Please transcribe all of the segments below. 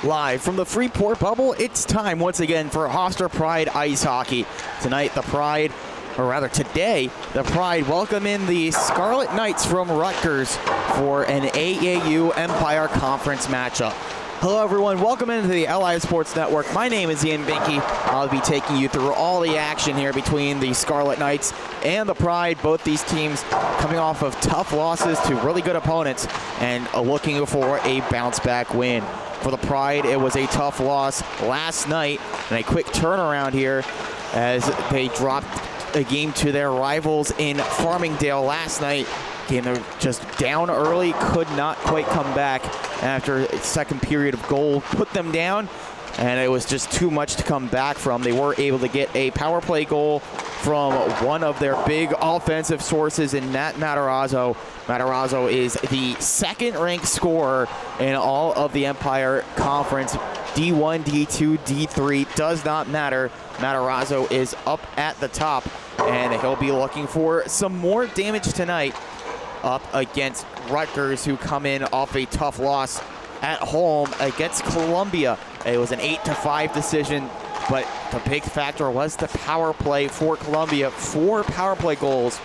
Live from the Freeport bubble, it's time once again for Hofstra Pride Ice Hockey. Tonight, the Pride, or rather today, the Pride welcome in the Scarlet Knights from Rutgers for an AAU Empire Conference matchup. Hello everyone, welcome into the LI Sports Network. My name is Ian Binky. I'll be taking you through all the action here between the Scarlet Knights and the Pride. Both these teams coming off of tough losses to really good opponents and looking for a bounce back win. For the Pride, it was a tough loss last night and a quick turnaround here as they dropped a game to their rivals in Farmingdale last night. Game they were just down early, could not quite come back after a second period of goal put them down, and it was just too much to come back from. They were able to get a power play goal from one of their big offensive sources in Nat Matarazzo. Matarazzo is the second-ranked scorer in all of the Empire Conference. D1, D2, D3, does not matter. Matarazzo is up at the top, and he'll be looking for some more damage tonight up against Rutgers, who come in off a tough loss at home against Columbia. It was an 8-5 decision, but the big factor was the power play for Columbia. 4 power play goals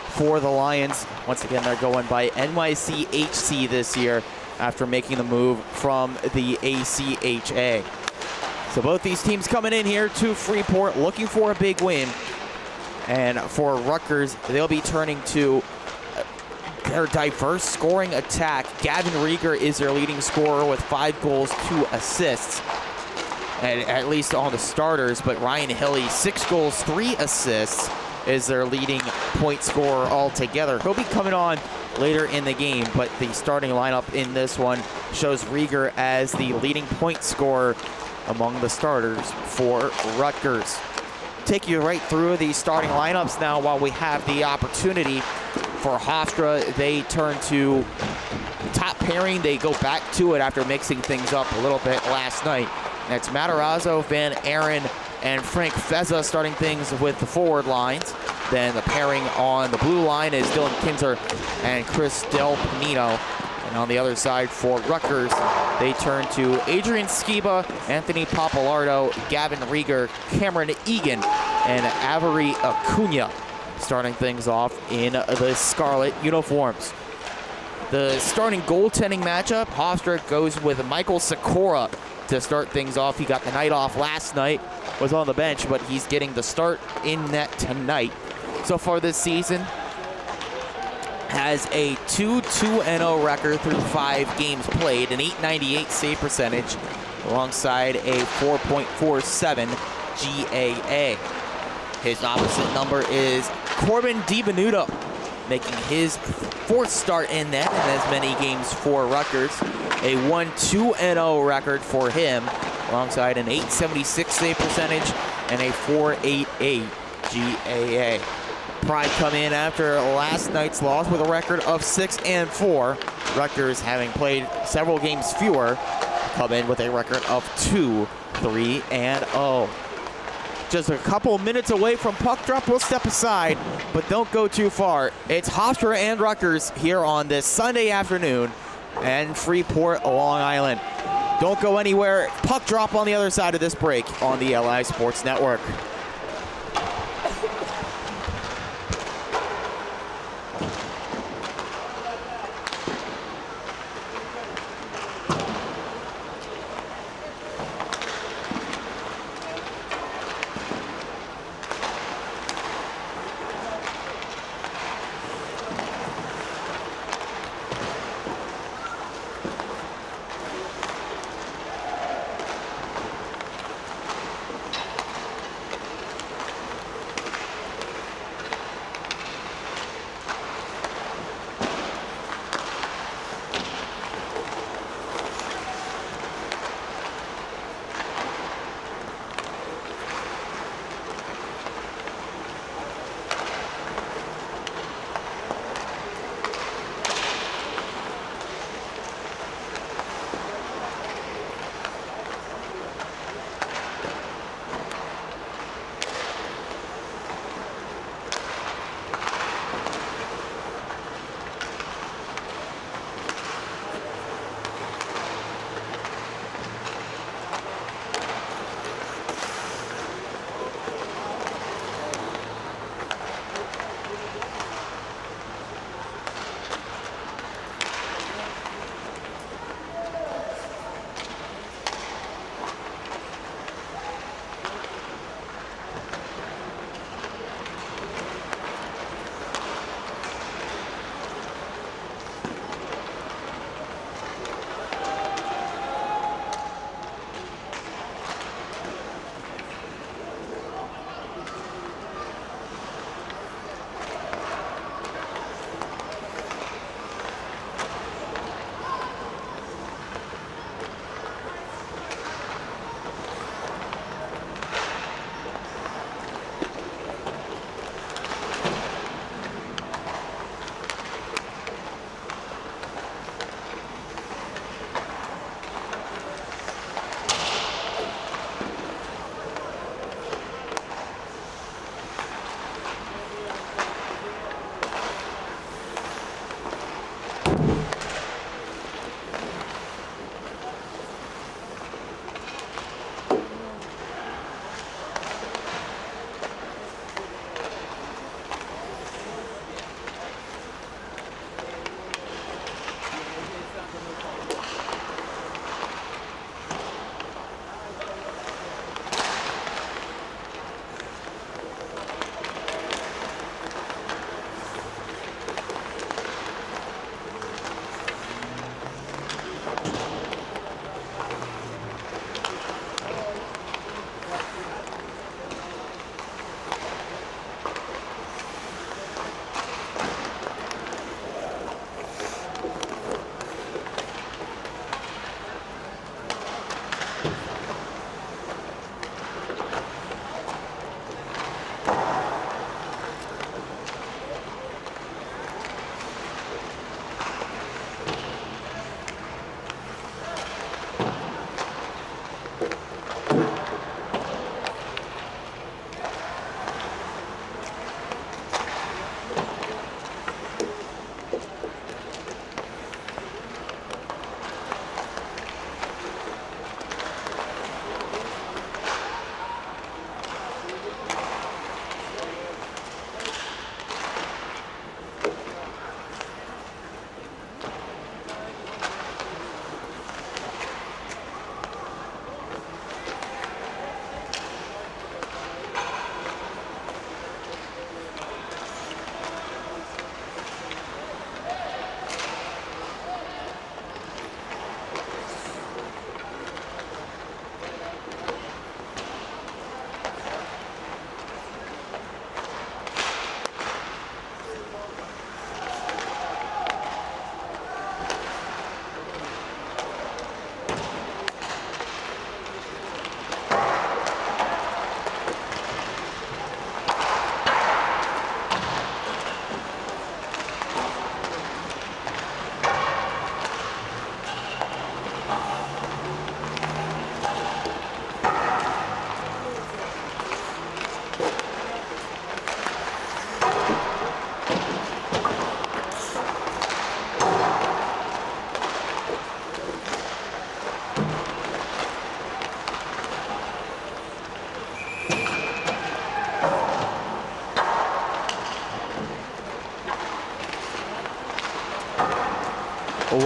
for the Lions. Once again, they're going by NYCHC this year after making the move from the ACHA. So both these teams coming in here to Freeport looking for a big win. And for Rutgers, they'll be turning to their diverse scoring attack. Gavin Rieger is their leading scorer with 5 goals, 2 assists, and at least on the starters. But Ryan Hilly, 6 goals, 3 assists, is their leading point scorer altogether. He'll be coming on later in the game, but the starting lineup in this one shows Rieger as the leading point scorer among the starters for Rutgers. Take you right through the starting lineups now while we have the opportunity. For Hofstra, they turn to top pairing. They go back to it after mixing things up a little bit last night. That's Matarazzo, Van Aaron, and Frank Feza starting things with the forward lines. Then the pairing on the blue line is Dylan Kinzer and Chris Del Panino. And on the other side for Rutgers, they turn to Adrian Skiba, Anthony Papalardo, Gavin Rieger, Cameron Egan, and Avery Acuna, starting things off in the Scarlet uniforms. The starting goaltending matchup, Hofstra goes with Michael Sikora to start things off. He got the night off last night, was on the bench, but he's getting the start in net tonight. So far this season, has a 2-2-0 record through 5 games played, an .898 save percentage, alongside a 4.47 GAA. His opposite number is Corbin DiVenuto, making his 4th start in net in as many games for Rutgers. A 1-2-0 record for him, alongside an .876 save percentage and a .488 GAA. Pride come in after last night's loss with a record of 6-4. Rutgers, having played several games fewer, come in with a record of 2-3-0. Just a couple minutes away from puck drop. We'll step aside, but don't go too far. It's Hofstra and Rutgers here on this Sunday afternoon and Freeport, Long Island. Don't go anywhere. Puck drop on the other side of this break on the LI Sports Network.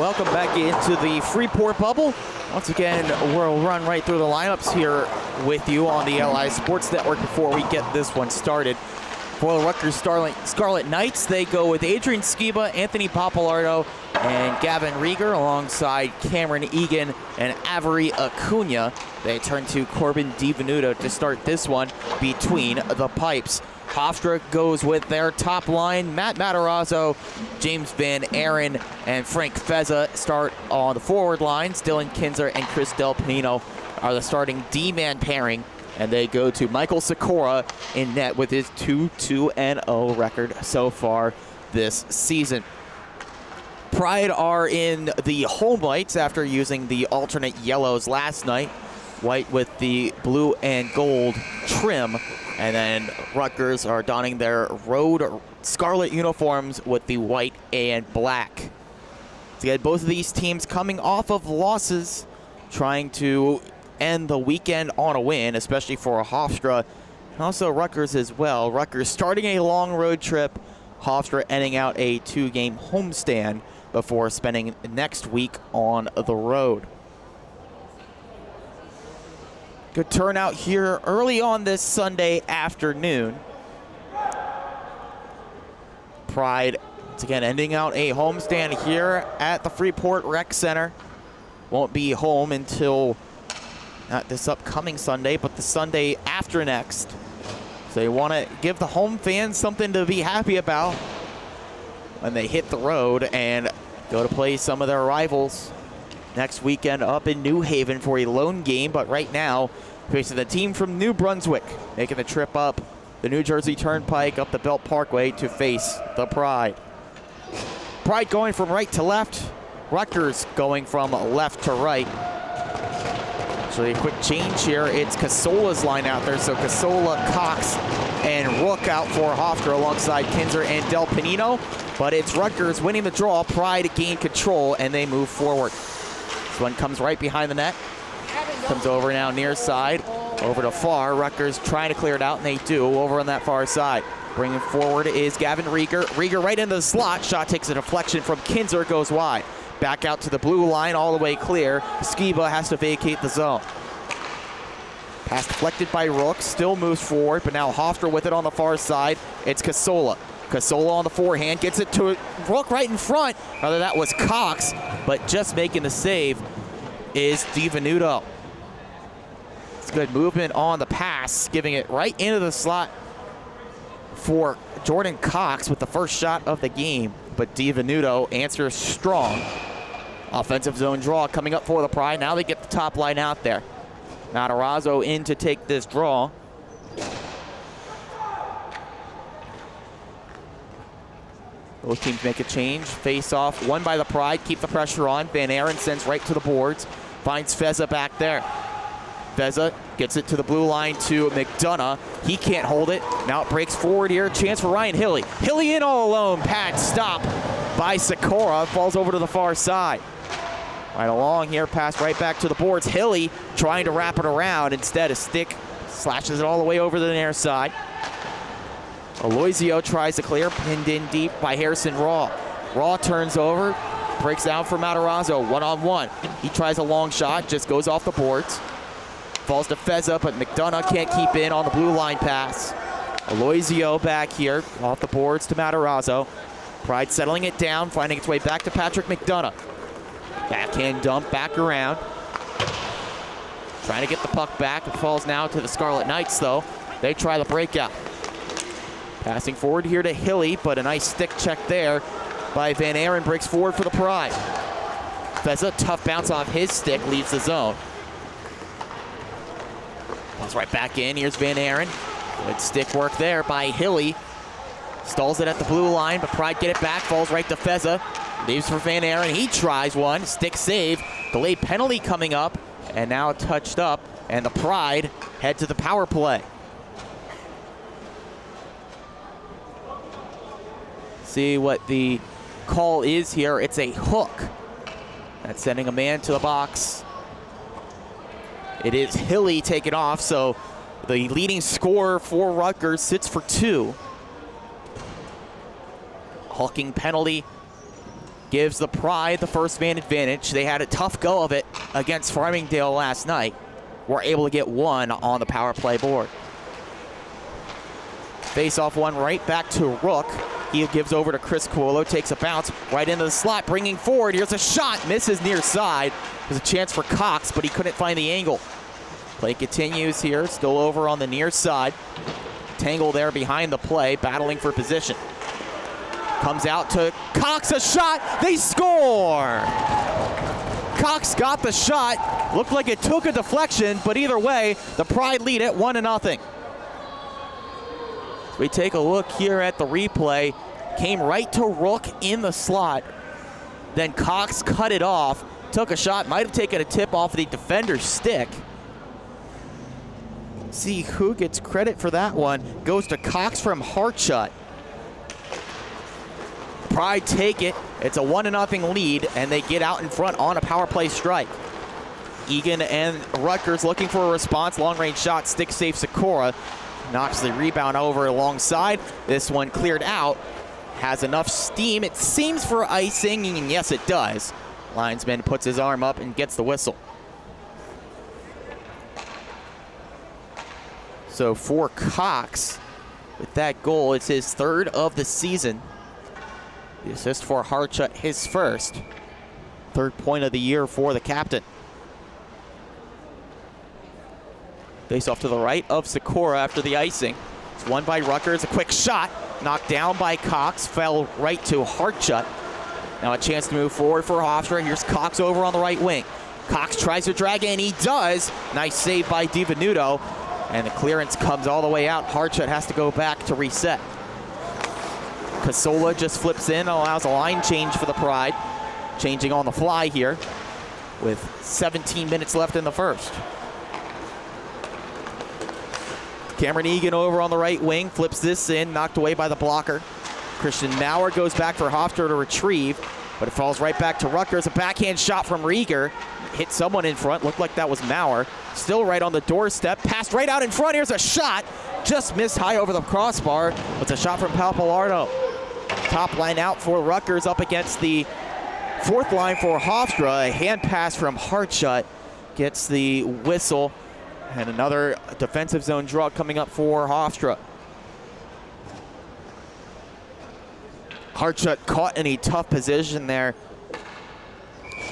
welcome back into the Freeport bubble. Once again, we'll run right through the lineups here with you on the LI Sports Network before we get this one started. For the Rutgers Scarlet Knights, they go with Adrian Skiba, Anthony Papalardo, and Gavin Rieger alongside Cameron Egan and Avery Acuna. They turn to Corbin DiVenuto to start this one between the pipes. Hofstra goes with their top line. Matt Matarazzo, James Van Aaron, and Frank Feza start on the forward lines. Dylan Kinzer and Chris Del Pino are the starting D-man pairing. And they go to Michael Sikora in net with his 2-2-0 record so far this season. Pride are in the home whites after using the alternate yellows last night. White with the blue and gold trim. And then Rutgers are donning their road scarlet uniforms with the white and black. So you had both of these teams coming off of losses, trying to end the weekend on a win, especially for Hofstra and also Rutgers as well. Rutgers starting a long road trip, Hofstra ending out a 2-game homestand before spending next week on the road. Good turnout here early on this Sunday afternoon. Pride, once again, ending out a homestand here at the Freeport Rec Center. Won't be home until not this upcoming Sunday, but the Sunday after next. So they want to give the home fans something to be happy about when they hit the road and go to play some of their rivals next weekend up in New Haven for a lone game. But right now, facing the team from New Brunswick, making the trip up the New Jersey Turnpike up the Belt Parkway to face the Pride. Pride going from right to left, Rutgers going from left to right. Actually, a quick change here. It's Casola's line out there. So Casola, Cox, and Rook out for Hofstra alongside Kinzer and Del Pinino. But it's Rutgers winning the draw. Pride gain control, and they move forward. This one comes right behind the net. Comes over now near side. Over to far. Rutgers trying to clear it out, and they do over on that far side. Bringing forward is Gavin Rieger. Rieger right into the slot. Shot takes a deflection from Kinzer, goes wide. Back out to the blue line, all the way clear. Skiba has to vacate the zone. Pass deflected by Rook, still moves forward, but now Hofstra with it on the far side. It's Casola. Casola on the forehand, gets it to Rook right in front. Rather, that was Cox, but just making the save is DiVenuto. It's good movement on the pass, giving it right into the slot for Jordan Cox with the first shot of the game. But DiVenuto answers strong. Offensive zone draw coming up for the Pride. Now they get the top line out there. Matarazzo in to take this draw. Both teams make a change. Face off, won by the Pride. Keep the pressure on. Van Aaron sends right to the boards. Finds Feza back there. Feza gets it to the blue line to McDonough. He can't hold it. Now it breaks forward here. Chance for Ryan Hilly. Hilly in all alone. Pad stop by Sikora. Falls over to the far side. Right along here, pass right back to the boards. Hilly trying to wrap it around. Instead, a stick slashes it all the way over to the near side. Aloisio tries to clear, pinned in deep by Harrison Raw. Raw turns over, breaks out for Matarazzo, one-on-one. He tries a long shot, just goes off the boards. Falls to Feza, but McDonough can't keep in on the blue line pass. Aloisio back here, off the boards to Matarazzo. Pride settling it down, finding its way back to Patrick McDonough. Backhand dump, back around. Trying to get the puck back. It falls now to the Scarlet Knights, though. They try the breakout. Passing forward here to Hilly, but a nice stick check there by Van Aaron. Breaks forward for the Pride. Feza, tough bounce off his stick, leaves the zone. Falls right back in. Here's Van Aaron. Good stick work there by Hilly. Stalls it at the blue line, but Pride get it back. Falls right to Feza. Leaves for Van Aaron. He tries one. Stick save. Delayed penalty coming up. And now touched up. And the Pride head to the power play. See what the call is here. It's a hook. That's sending a man to the box. It is Hilly taken off. So the leading scorer for Rutgers sits for two. Hooking penalty gives the Pride the first man advantage. They had a tough go of it against Farmingdale last night. Were able to get one on the power play board. Face-off one right back to Rook. He gives over to Chris Cuolo, takes a bounce right into the slot, bringing forward. Here's a shot, misses near side. There's a chance for Cox, but he couldn't find the angle. Play continues here, still over on the near side. Tangle there behind the play, battling for position. Comes out to Cox, a shot, they score! Cox got the shot, looked like it took a deflection, but either way, the Pride lead at 1-0. We take a look here at the replay. Came right to Rook in the slot. Then Cox cut it off, took a shot, might have taken a tip off the defender's stick. See who gets credit for that one. Goes to Cox from Hartshut. Pride take it. It's a 1-0 lead, and they get out in front on a power play strike. Egan and Rutgers looking for a response. Long-range shot, stick safe Sikora. Knocks the rebound over alongside. This one cleared out. Has enough steam, it seems, for icing, and yes, it does. Linesman puts his arm up and gets the whistle. So for Cox, with that goal, it's his third of the season. The assist for Hartshut, his first. Third point of the year for the captain. Face off to the right of Sikora after the icing. It's won by Rutgers, a quick shot. Knocked down by Cox, fell right to Hartshut. Now a chance to move forward for Hofstra. Here's Cox over on the right wing. Cox tries to drag it, and he does. Nice save by DiVenuto. And the clearance comes all the way out. Hartshut has to go back to reset. Casola just flips in, allows a line change for the Pride. Changing on the fly here with 17 minutes left in the first. Cameron Egan over on the right wing, flips this in, knocked away by the blocker. Christian Maurer goes back for Hofstra to retrieve, but it falls right back to Rutgers. A backhand shot from Rieger. Hit someone in front, looked like that was Maurer. Still right on the doorstep, passed right out in front. Here's a shot, just missed high over the crossbar. It's a shot from Papalardo. Top line out for Rutgers up against the fourth line for Hofstra. A hand pass from Hartshut gets the whistle. And another defensive zone draw coming up for Hofstra. Hartshut caught in a tough position there.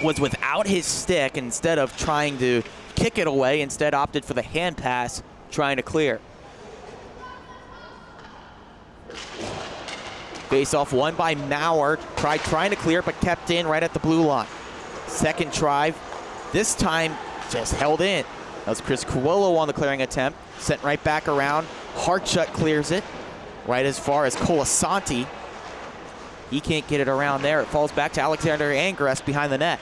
Was without his stick. Instead of trying to kick it away, instead opted for the hand pass, trying to clear. Face off won by Maurer. Pride trying to clear, but kept in right at the blue line. Second try, this time just held in. That was Chris Cuolo on the clearing attempt. Sent right back around. Hartshut clears it right as far as Colasanti. He can't get it around there. It falls back to Alexander Angress behind the net.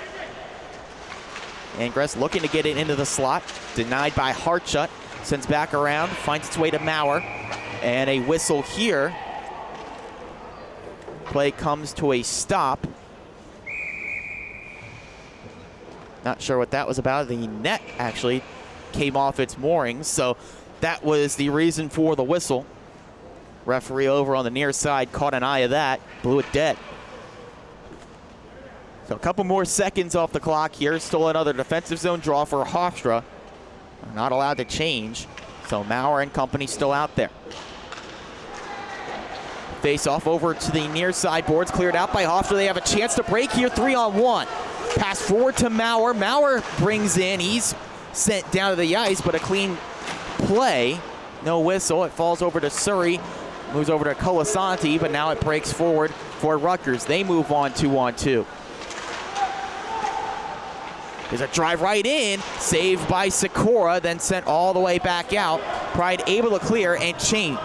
Angress looking to get it into the slot. Denied by Hartshut. Sends back around. Finds its way to Maurer. And a whistle here. Play comes to a stop. Not sure what that was about. The net actually came off its moorings, so that was the reason for the whistle. Referee over on the near side caught an eye of that, blew it dead. So a couple more seconds off the clock here. Still another defensive zone draw for Hofstra. Not allowed to change, so Maurer and company still out there. Face off over to the near side boards, cleared out by Hofstra. They have a chance to break here, 3-on-1. Pass forward to Maurer. Maurer brings in, he's sent down to the ice, but a clean play. No whistle, it falls over to Surrey. Moves over to Colasanti, but now it breaks forward for Rutgers. They move on 2-on-2. There's a drive right in, saved by Sikora, then sent all the way back out. Pride able to clear and change.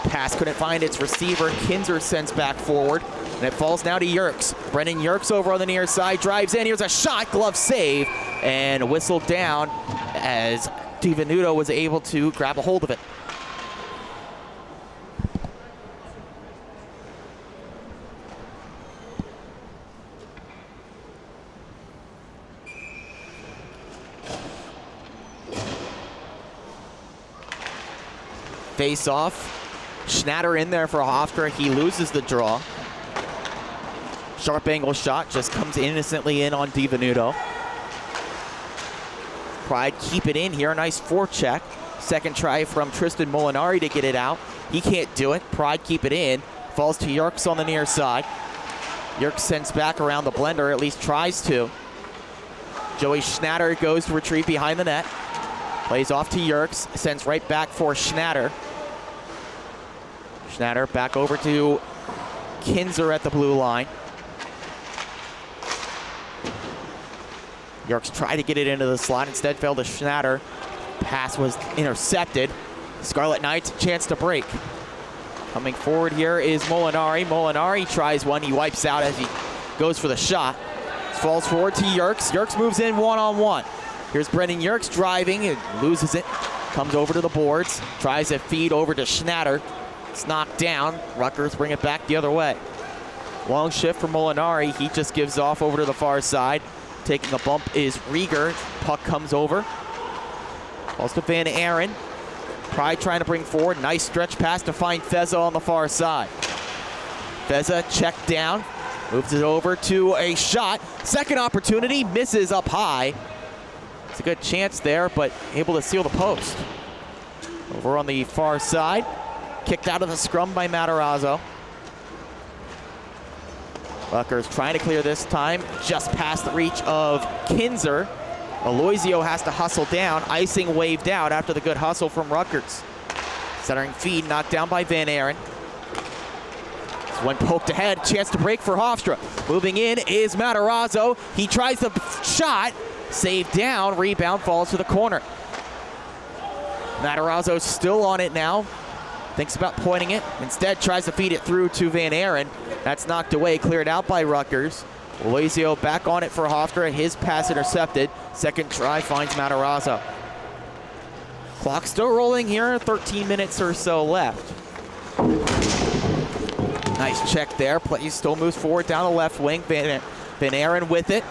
Pass couldn't find its receiver. Kinzer sends back forward, and it falls now to Yerkes. Brennan Yerkes over on the near side, drives in. Here's a shot, glove save, and whistled down as DiVenuto was able to grab a hold of it. Face off Schnatter in there for Hofstra. He loses the draw. Sharp angle shot just comes innocently in on DiVenuto. Pride keep it in here. Nice forecheck. Second try from Tristan Molinari to get it out. He can't do it. Pride keep it in. Falls to Yerkes on the near side. Yerkes sends back around the blender, at least tries to. Joey Schnatter goes to retrieve behind the net. Plays off to Yerkes. Sends right back for Schnatter. Schnatter back over to Kinzer at the blue line. Yerkes tried to get it into the slot, instead fell to Schnatter. Pass was intercepted. Scarlet Knights a chance to break. Coming forward here is Molinari. Molinari tries one. He wipes out as he goes for the shot. Falls forward to Yerkes. Yerkes moves in one-on-one. Here's Brendan Yerkes driving. It loses it. Comes over to the boards. Tries a feed over to Schnatter. It's knocked down. Rutgers bring it back the other way. Long shift for Molinari. He just gives off over to the far side. Taking a bump is Rieger. Puck comes over. Falls to Van Aaron. Pride trying to bring forward. Nice stretch pass to find Feza on the far side. Feza checked down. Moves it over to a shot. Second opportunity. Misses up high. It's a good chance there, but able to seal the post. Over on the far side. Kicked out of the scrum by Matarazzo. Rutgers trying to clear this time. Just past the reach of Kinzer. Aloisio has to hustle down. Icing waved out after the good hustle from Rutgers. Centering feed knocked down by Van Aaron. This one poked ahead. Chance to break for Hofstra. Moving in is Matarazzo. He tries the shot. Saved down. Rebound falls to the corner. Matarazzo still on it now. Thinks about pointing it. Instead tries to feed it through to Van Aaron. That's knocked away. Cleared out by Rutgers. Aloisio back on it for Hofstra. His pass intercepted. Second try finds Matarazzo. Clock still rolling here. 13 minutes or so left. Nice check there. Play still moves forward down the left wing. Van Aaron with it.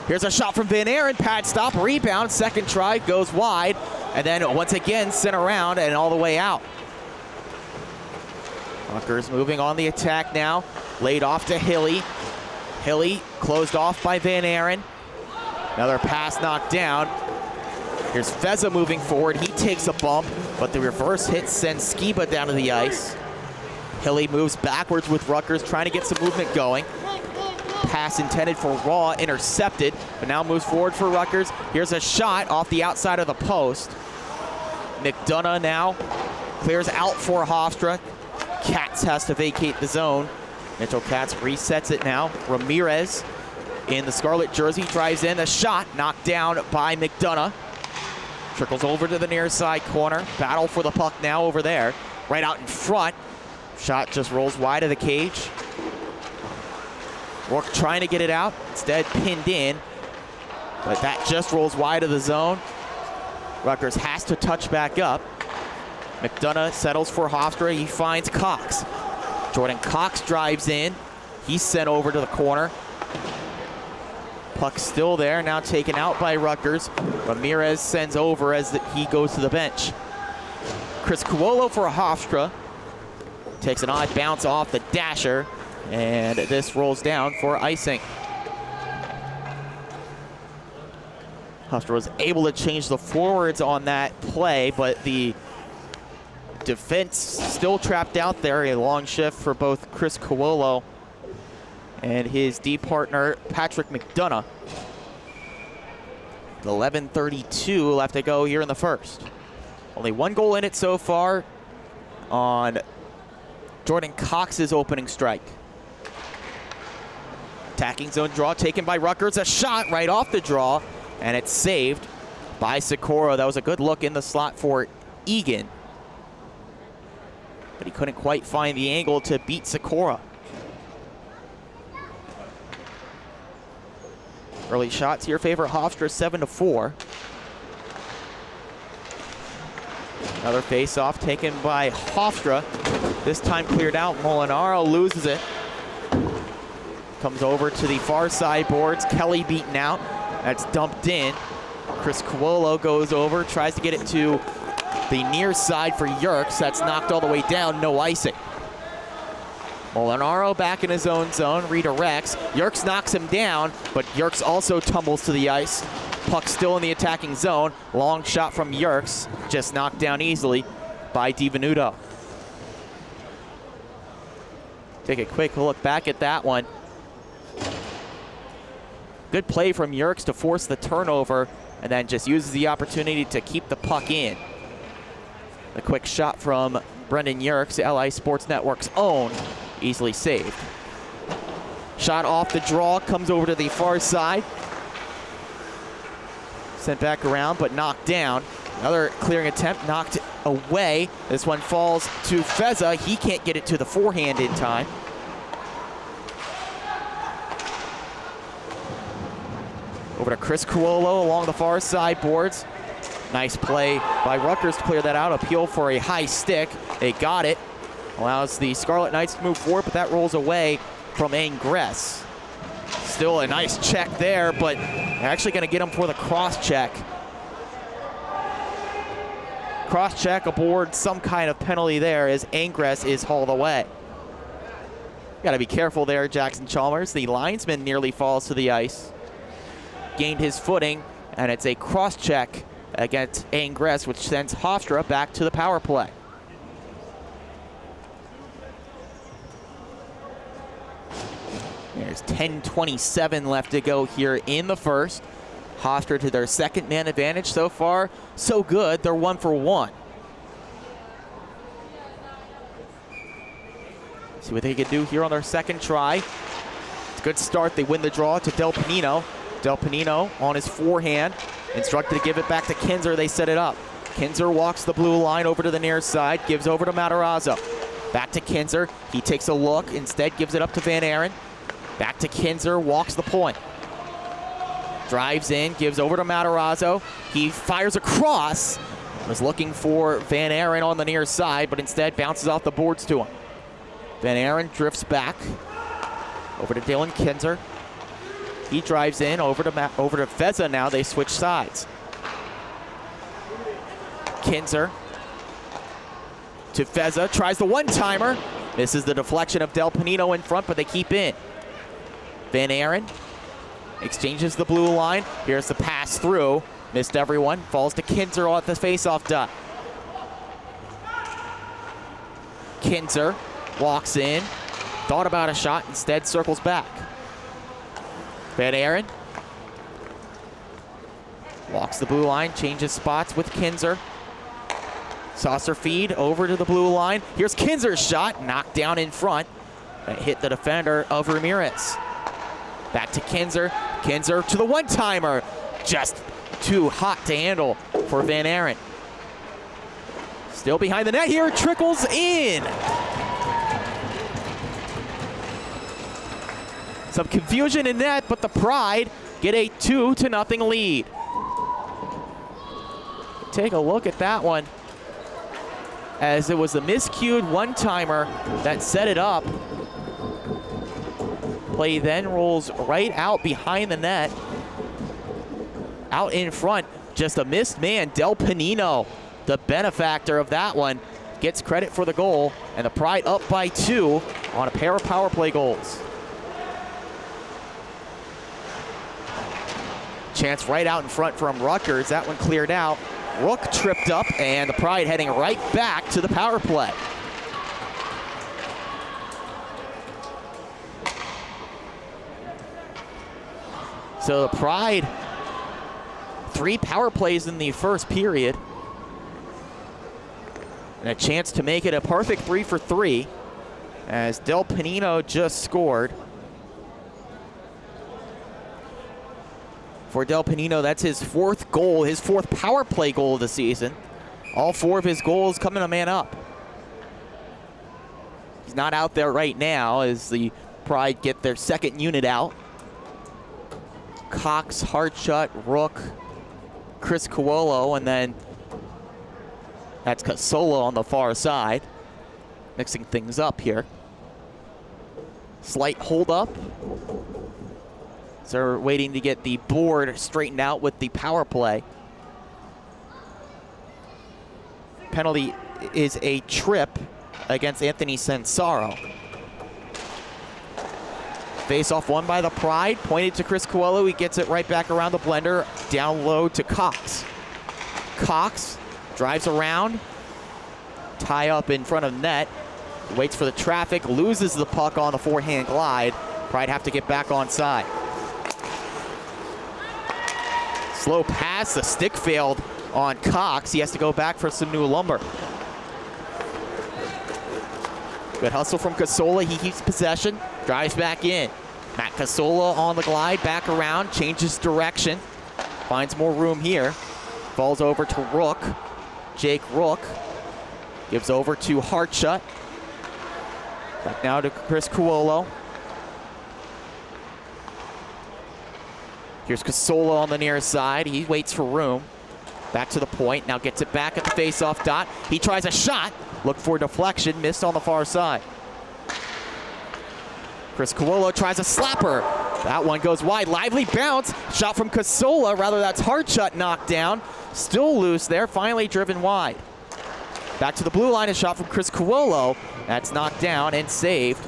Here's a shot from Van Aaron. Pad stop. Rebound. Second try goes wide. And then once again sent around and all the way out. Rutgers moving on the attack now. Laid off to Hilly. Hilly closed off by Van Aaron. Another pass knocked down. Here's Feza moving forward. He takes a bump, but the reverse hit sends Skiba down to the ice. Hilly moves backwards with Rutgers, trying to get some movement going. Pass intended for Raw, intercepted, but now moves forward for Rutgers. Here's a shot off the outside of the post. McDonough now clears out for Hofstra. Katz has to vacate the zone. Mitchell Katz resets it now. Ramirez in the scarlet jersey drives in. A shot knocked down by McDonough. Trickles over to the near side corner. Battle for the puck now over there. Right out in front. Shot just rolls wide of the cage. Rourke trying to get it out. Instead pinned in. But that just rolls wide of the zone. Rutgers has to touch back up. McDonough settles for Hofstra. He finds Cox. Jordan Cox drives in. He's sent over to the corner. Puck still there, now taken out by Rutgers. Ramirez sends over as he goes to the bench. Chris Cuolo for Hofstra. Takes an odd bounce off the dasher, and this rolls down for icing. Hofstra was able to change the forwards on that play, but the defense still trapped out there. A long shift for both Chris Cuolo and his D partner, Patrick McDonough. 11:32 left to go here in the first. Only one goal in it so far on Jordan Cox's opening strike. Attacking zone draw taken by Rutgers. A shot right off the draw, and it's saved by Sikora. That was a good look in the slot for Egan, but he couldn't quite find the angle to beat Sikora. Early shots here favor Hofstra 7-4. Another face-off taken by Hofstra. This time cleared out. Molinaro loses it. Comes over to the far side boards. Kelly beaten out. That's dumped in. Chris Cuolo goes over, tries to get it to the near side for Yerkes. That's knocked all the way down, no icing. Molinaro back in his own zone, redirects. Yerkes knocks him down, but Yerkes also tumbles to the ice. Puck still in the attacking zone. Long shot from Yerkes, just knocked down easily by DiVenuto. Take a quick look back at that one. Good play from Yerkes to force the turnover, and then just uses the opportunity to keep the puck in. A quick shot from Brendan Yerkes, LA Sports Network's own, easily saved. Shot off the draw, comes over to the far side. Sent back around, but knocked down. Another clearing attempt, knocked away. This one falls to Feza. He can't get it to the forehand in time. Over to Chris Cuolo along the far side boards. Nice play by Rutgers to clear that out. Appeal for a high stick. They got it. Allows the Scarlet Knights to move forward, but that rolls away from Ingress. Still a nice check there, but they're actually going to get him for the cross check. Cross check aboard, some kind of penalty there as Ingress is hauled away. Got to be careful there, Jackson Chalmers. The linesman nearly falls to the ice. Gained his footing, and it's a cross check against Ingress, which sends Hofstra back to the power play. There's 10:27 left to go here in the first. Hofstra to their second man advantage. So far, so good. They're 1 for 1. See what they can do here on their second try. It's a good start. They win the draw to Del Panino. Del Panino on his forehand. Instructed to give it back to Kinzer. They set it up. Kinzer walks the blue line over to the near side. Gives over to Matarazzo. Back to Kinzer. He takes a look. Instead gives it up to Van Aren. Back to Kinzer. Walks the point. Drives in. Gives over to Matarazzo. He fires across. Was looking for Van Aren on the near side, but instead bounces off the boards to him. Van Aren drifts back. Over to Dylan Kinzer. He drives in over to Feza now. They switch sides. Kinzer to Feza. Tries the one-timer. Misses the deflection of Del Panino in front, but they keep in. Van Aren exchanges the blue line. Here's the pass through. Missed everyone. Falls to Kinzer at the face-off dot. Kinzer walks in. Thought about a shot. Instead circles back. Van Aren walks the blue line, changes spots with Kinzer. Saucer feed over to the blue line. Here's Kinzer's shot, knocked down in front. That hit the defender of Ramirez. Back to Kinzer. Kinzer to the one-timer. Just too hot to handle for Van Aren. Still behind the net here, trickles in. Some confusion in net, but the Pride get a 2-0 lead. Take a look at that one, as it was a miscued one-timer that set it up. Play then rolls right out behind the net. Out in front, just a missed man. Del Panino, the benefactor of that one, gets credit for the goal, and the Pride up by 2 on a pair of power play goals. Chance right out in front from Rutgers. That one cleared out. Rook tripped up, and the Pride heading right back to the power play. So the Pride, 3 power plays in the first period. And a chance to make it a perfect 3 for 3 as Del Panino just scored. For Del Panino, that's his 4th goal, his 4th power play goal of the season. All 4 of his goals coming a man up. He's not out there right now as the Pride get their second unit out. Cox, Hardshut, Rook, Chris Cuolo, and then that's Casola on the far side. Mixing things up here. Slight hold up. So they're waiting to get the board straightened out with the power play. penalty is a trip against Anthony Censaro. Face-off won by the Pride, pointed to Chris Coelho. He gets it right back around the blender, down low to Cox. Cox drives around, tie up in front of net, waits for the traffic, loses the puck on the forehand glide. Pride have to get back on side. Slow pass, the stick failed on Cox. He has to go back for some new lumber. Good hustle from Casola. He keeps possession, drives back in. Matt Casola on the glide, back around, changes direction, finds more room here. Falls over to Rook. Jake Rook gives over to Hartshut. Back now to Chris Coelho. Here's Casola on the near side. He waits for room. Back to the point. Now gets it back at the face-off dot. He tries a shot. Looked for deflection. Missed on the far side. Chris Coelho tries a slapper. That one goes wide. Lively bounce. Shot from Casola. Rather, that's Hartshut knocked down. Still loose there. Finally driven wide. Back to the blue line. A shot from Chris Coelho. That's knocked down and saved.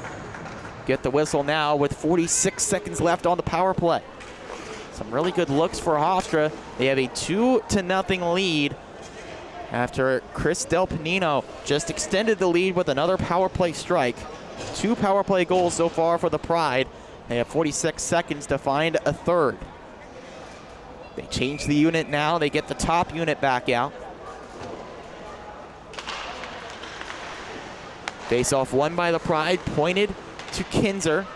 Get the whistle now with 46 seconds left on the power play. Some really good looks for Hofstra. They have a 2-0 lead after Chris Del Panino just extended the lead with another power play strike. 2 power play goals so far for the Pride. They have 46 seconds to find a third. They change the unit now. They get the top unit back out. Face-off won by the Pride, pointed to Kinzer.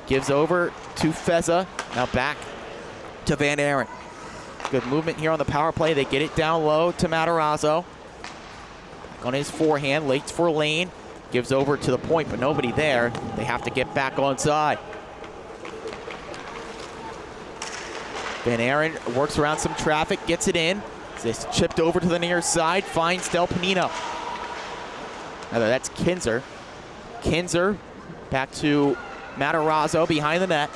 Gives over to Feza. Now back to Van Aren. Good movement here on the power play. They get it down low to Matarazzo. Back on his forehand, waits for Lane. Gives over to the point, but nobody there. They have to get back on side. Van Aren works around some traffic, gets it in. It's chipped over to the near side, finds Del Panino. That's Kinzer. Kinzer back to Matarazzo behind the net.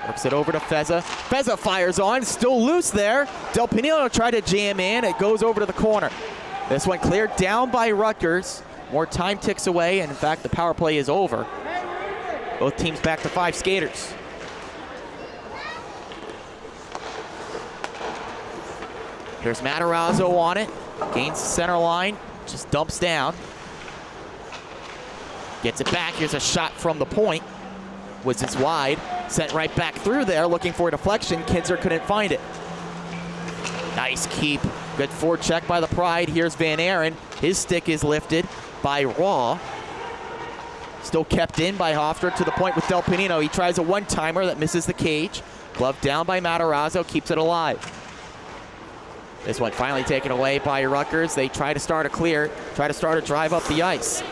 Works it over to Feza. Feza fires on, still loose there. Del Panino tried to jam in. It goes over to the corner. This one cleared down by Rutgers. More time ticks away, and in fact, the power play is over. Both teams back to 5 skaters. Here's Matarazzo on it. Gains the center line. Just dumps down. Gets it back. Here's a shot from the point. Was it's wide. Sent right back through there, looking for a deflection. Kinzer couldn't find it. Nice keep. Good forecheck by the Pride. Here's Van Aren. His stick is lifted by Raw. Still kept in by Hofstra to the point with Del Panino. He tries a one-timer that misses the cage. Glove down by Matarazzo, keeps it alive. This one finally taken away by Rutgers. They try to start a clear, try to start a drive up the ice.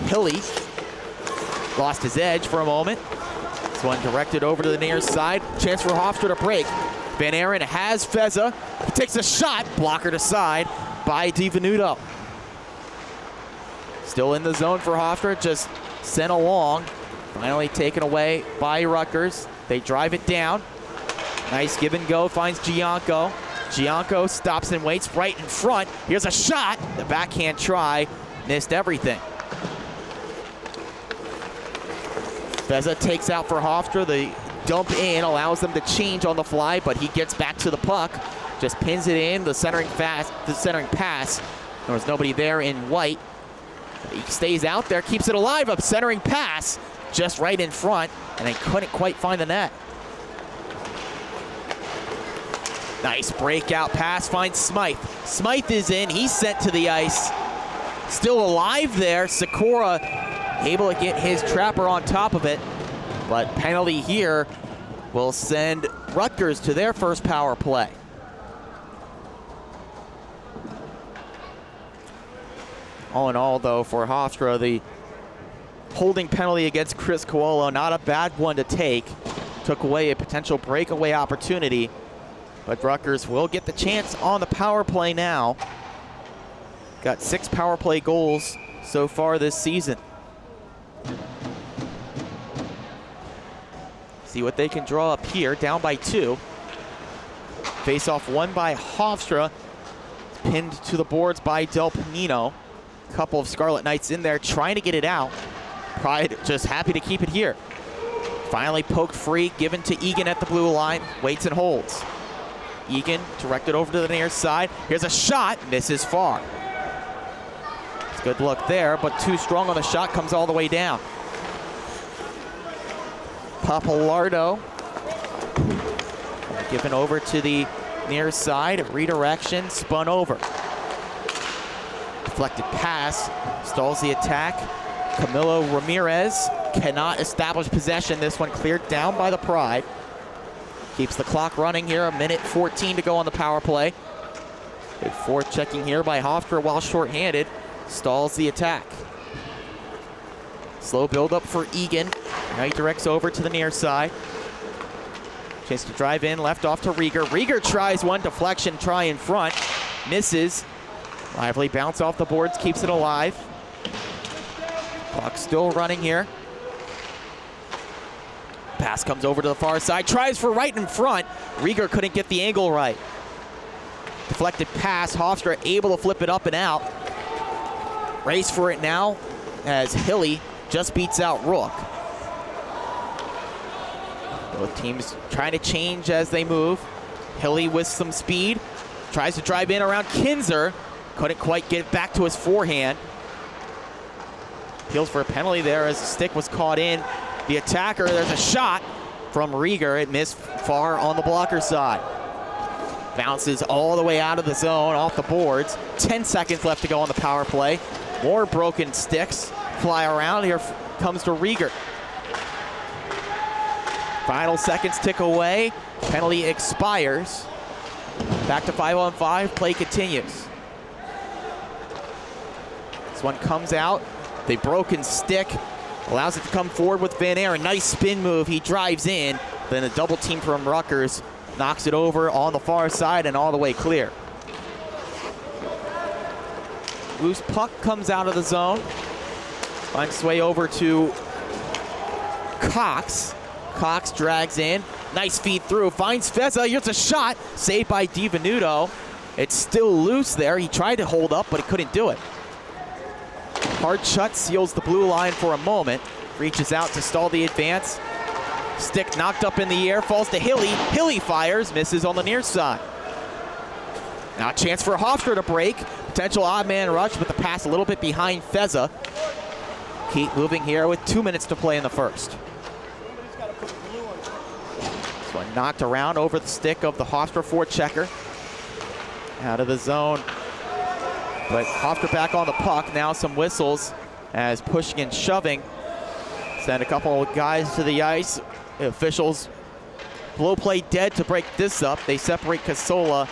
Hilly lost his edge for a moment. This one directed over to the near side. Chance for Hofstra to break. Van Aren has Feza. He takes a shot, blocker to side by DiVenuto. Still in the zone for Hofstra, just sent along. Finally taken away by Rutgers. They drive it down. Nice give and go, finds Gianco. Gianco stops and waits right in front. Here's a shot. The backhand try missed everything. Feza takes out for Hofstra. The dump in allows them to change on the fly, but he gets back to the puck. Just pins it in. The centering pass. There was nobody there in white. He stays out there, keeps it alive. A centering pass just right in front, and they couldn't quite find the net. Nice breakout pass, finds Smythe. Smythe is in, he's sent to the ice. Still alive there. Sikora able to get his trapper on top of it, but penalty here will send Rutgers to their first power play. All in all, though, for Hofstra, the holding penalty against Chris Coelho, not a bad one to take. Took away a potential breakaway opportunity, but Rutgers will get the chance on the power play now. Got 6 power play goals so far this season. See what they can draw up here, down by 2. Face-off won by Hofstra. Pinned to the boards by Del Panino. Couple of Scarlet Knights in there trying to get it out. Pride just happy to keep it here. Finally poked free, given to Egan at the blue line. Waits and holds. Egan directed over to the near side. Here's a shot, misses far. It's good look there, but too strong on the shot, comes all the way down. Papalardo given over to the near side, redirection, spun over. Deflected pass, stalls the attack. Camilo Ramirez cannot establish possession. This one cleared down by the Pride. Keeps the clock running here, a minute 14 to go on the power play. Good forechecking here by Hofstra while shorthanded. Stalls the attack. Slow build up for Egan. Now he directs over to the near side. Chance to drive in, left off to Rieger. Rieger tries one, deflection, try in front. Misses. Lively bounce off the boards, keeps it alive. Clock still running here. Pass comes over to the far side, tries for right in front. Rieger couldn't get the angle right. Deflected pass, Hofstra able to flip it up and out. Race for it now as Hilly just beats out Rook. Both teams trying to change as they move. Hilly with some speed, tries to drive in around Kinzer. Couldn't quite get back to his forehand. Appeals for a penalty there as the stick was caught in. The attacker, there's a shot from Rieger. It missed far on the blocker side. Bounces all the way out of the zone, off the boards. 10 seconds left to go on the power play. More broken sticks fly around. Here comes to Rieger. Final seconds tick away. Penalty expires. Back to 5-on-5. Play continues. This one comes out. The broken stick allows it to come forward with Van Aeren. Nice spin move. He drives in. Then a double team from Rutgers knocks it over on the far side and all the way clear. Loose puck comes out of the zone. Finds its way over to Cox. Cox drags in. Nice feed through. Finds Feza. Here's a shot. Saved by DiVenuto. It's still loose there. He tried to hold up, but he couldn't do it. Hard shut seals the blue line for a moment. Reaches out to stall the advance. Stick knocked up in the air, falls to Hilly. Hilly fires, misses on the near side. Now a chance for Hofstra to break. Potential odd man rush, but the pass a little bit behind Feza. Keep moving here with 2 minutes to play in the first. This one knocked around over the stick of the Hofstra forechecker. Out of the zone. But Hofstra back on the puck. Now some whistles as pushing and shoving send a couple of guys to the ice. The officials blow play dead to break this up. They separate Casola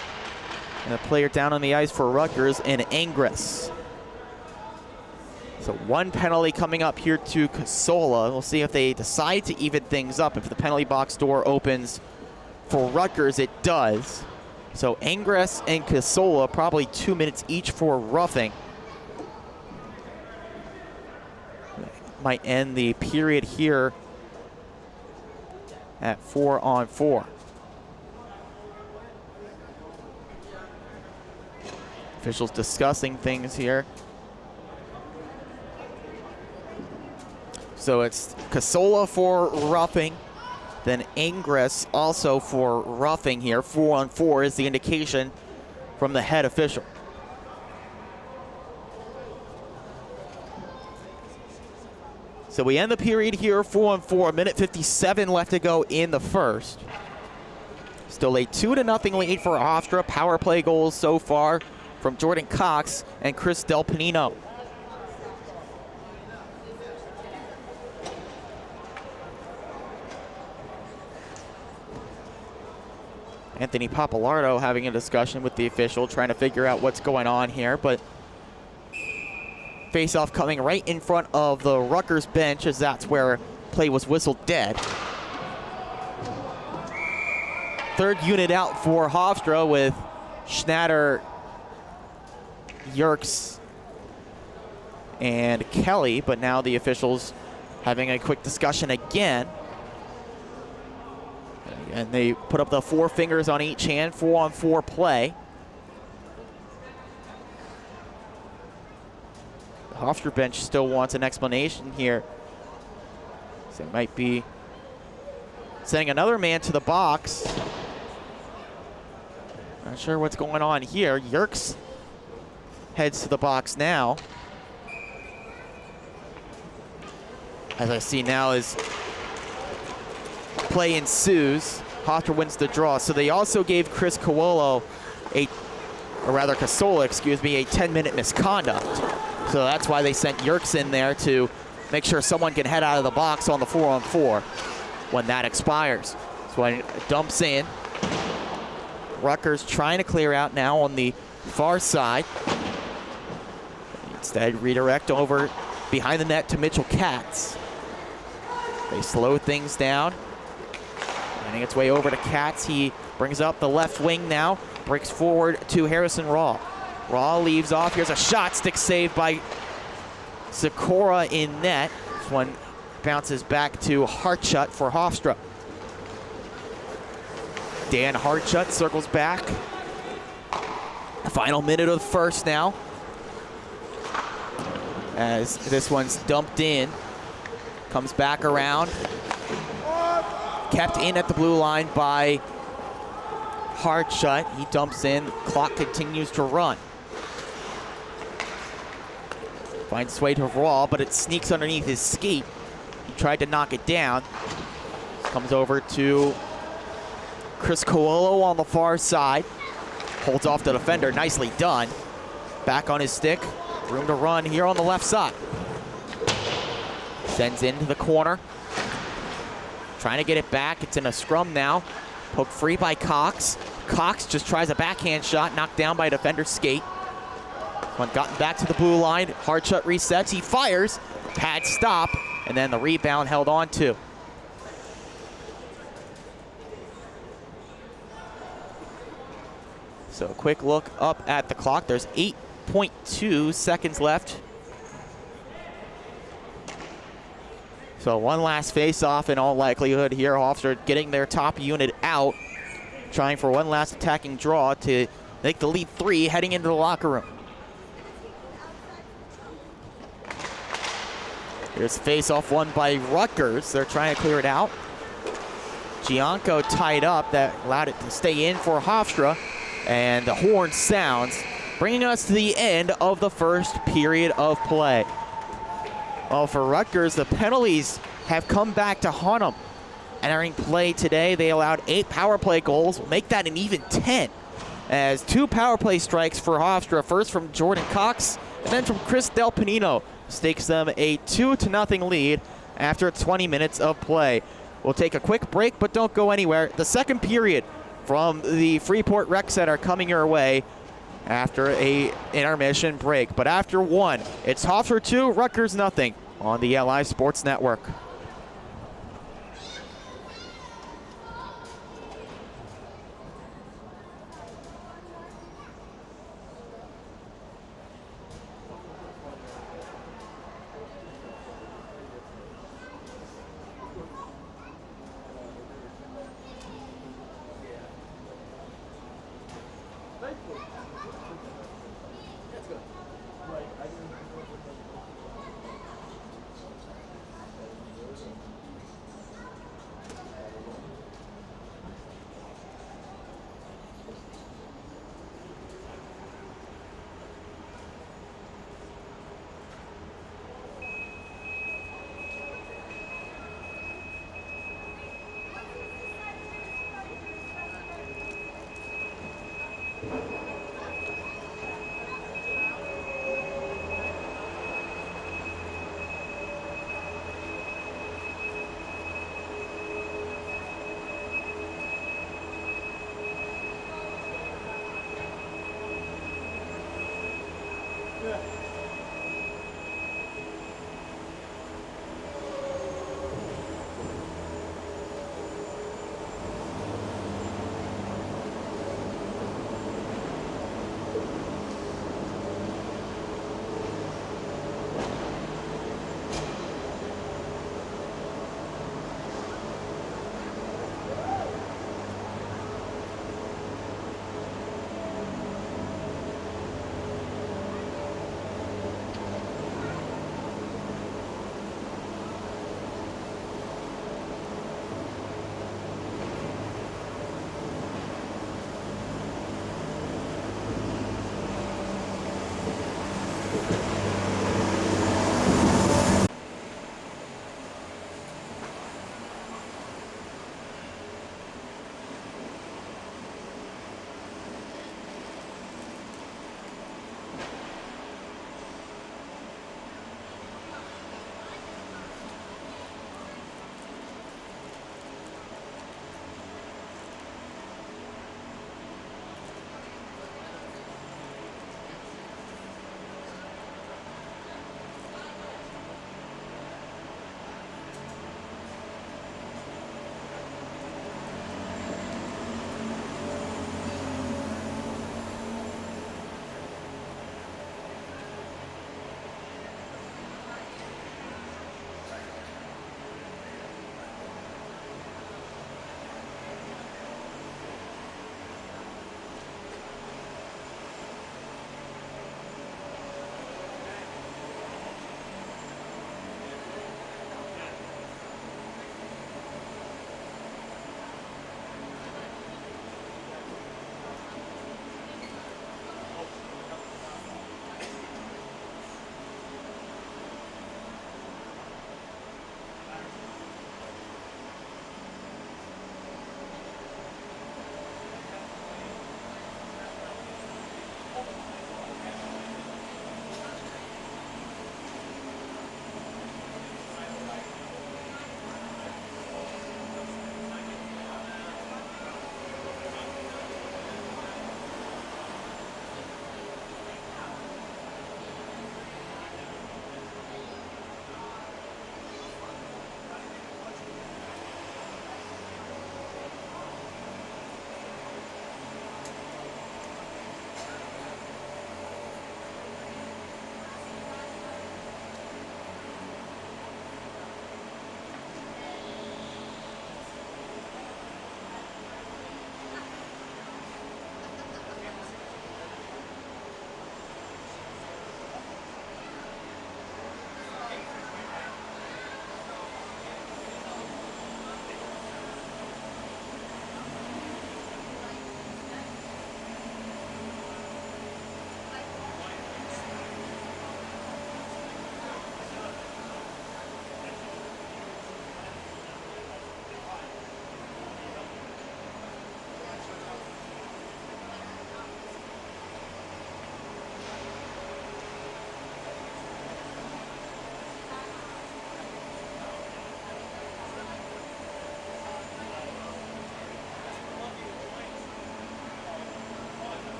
and a player down on the ice for Rutgers in Angris. So one penalty coming up here to Casola. We'll see if they decide to even things up. If the penalty box door opens for Rutgers, it does. So Angris and Casola, probably 2 minutes each for roughing. Might end the period here at 4-on-4. Officials discussing things here. So it's Casola for roughing. Then Angris also for roughing here. 4-on-4 is the indication from the head official. So we end the period here, 4-on-4, minute 57 left to go in the first. Still a 2-0 lead for Hofstra. Power play goals so far from Jordan Cox and Chris Del Panino. Anthony Papalardo having a discussion with the official, trying to figure out what's going on here, but face-off coming right in front of the Rutgers bench, as that's where play was whistled dead. Third unit out for Hofstra with Schnatter, Yerkes, and Kelly, but now the officials having a quick discussion again. And they put up the 4 fingers on each hand, 4-on-4 play. Hofstra bench still wants an explanation here. So they might be sending another man to the box. Not sure what's going on here. Yerkes heads to the box now. As I see now is play ensues. Hofstra wins the draw. So they also gave Chris Coolo Casola, excuse me, a 10-minute misconduct. So that's why they sent Yerkes in there to make sure someone can head out of the box on the 4-on-4 when that expires. So when it dumps in, Rutgers trying to clear out now on the far side. Instead, redirect over behind the net to Mitchell Katz. They slow things down. Finding its way over to Katz. He brings up the left wing now. Breaks forward to Harrison Raw. Raw leaves off. Here's a shot. Stick saved by Sikora in net. This one bounces back to Hartshut for Hofstra. Dan Hartshut circles back. Final minute of the first now. As this one's dumped in. Comes back around. Kept in at the blue line by Hartshut. He dumps in. Clock continues to run. Finds its way to Raw, but it sneaks underneath his skate. He tried to knock it down. Comes over to Chris Coolo on the far side. Holds off the defender. Nicely done. Back on his stick. Room to run here on the left side. Sends into the corner. Trying to get it back. It's in a scrum now. Poked free by Cox. Cox just tries a backhand shot. Knocked down by a defender's skate. One gotten back to the blue line. Hartshut resets. He fires. Pad stop. And then the rebound held on to. So a quick look up at the clock. There's 8.2 seconds left. So one last face-off in all likelihood here. Hofstra getting their top unit out. Trying for one last attacking draw to make the lead 3 heading into the locker room. Here's a face-off won by Rutgers. They're trying to clear it out. Gianco tied up. That allowed it to stay in for Hofstra. And the horn sounds, bringing us to the end of the first period of play. Well, for Rutgers, the penalties have come back to haunt them. Entering play today, they allowed 8 power play goals. We'll make that an even 10. As 2 power play strikes for Hofstra, first from Jordan Cox and then from Chris Del Panino, stakes them a 2-0 lead after 20 minutes of play. We'll take a quick break, but don't go anywhere. The second period from the Freeport Rec Center coming your way after a intermission break. But after one, it's Hofstra 2, Rutgers nothing on the LI Sports Network.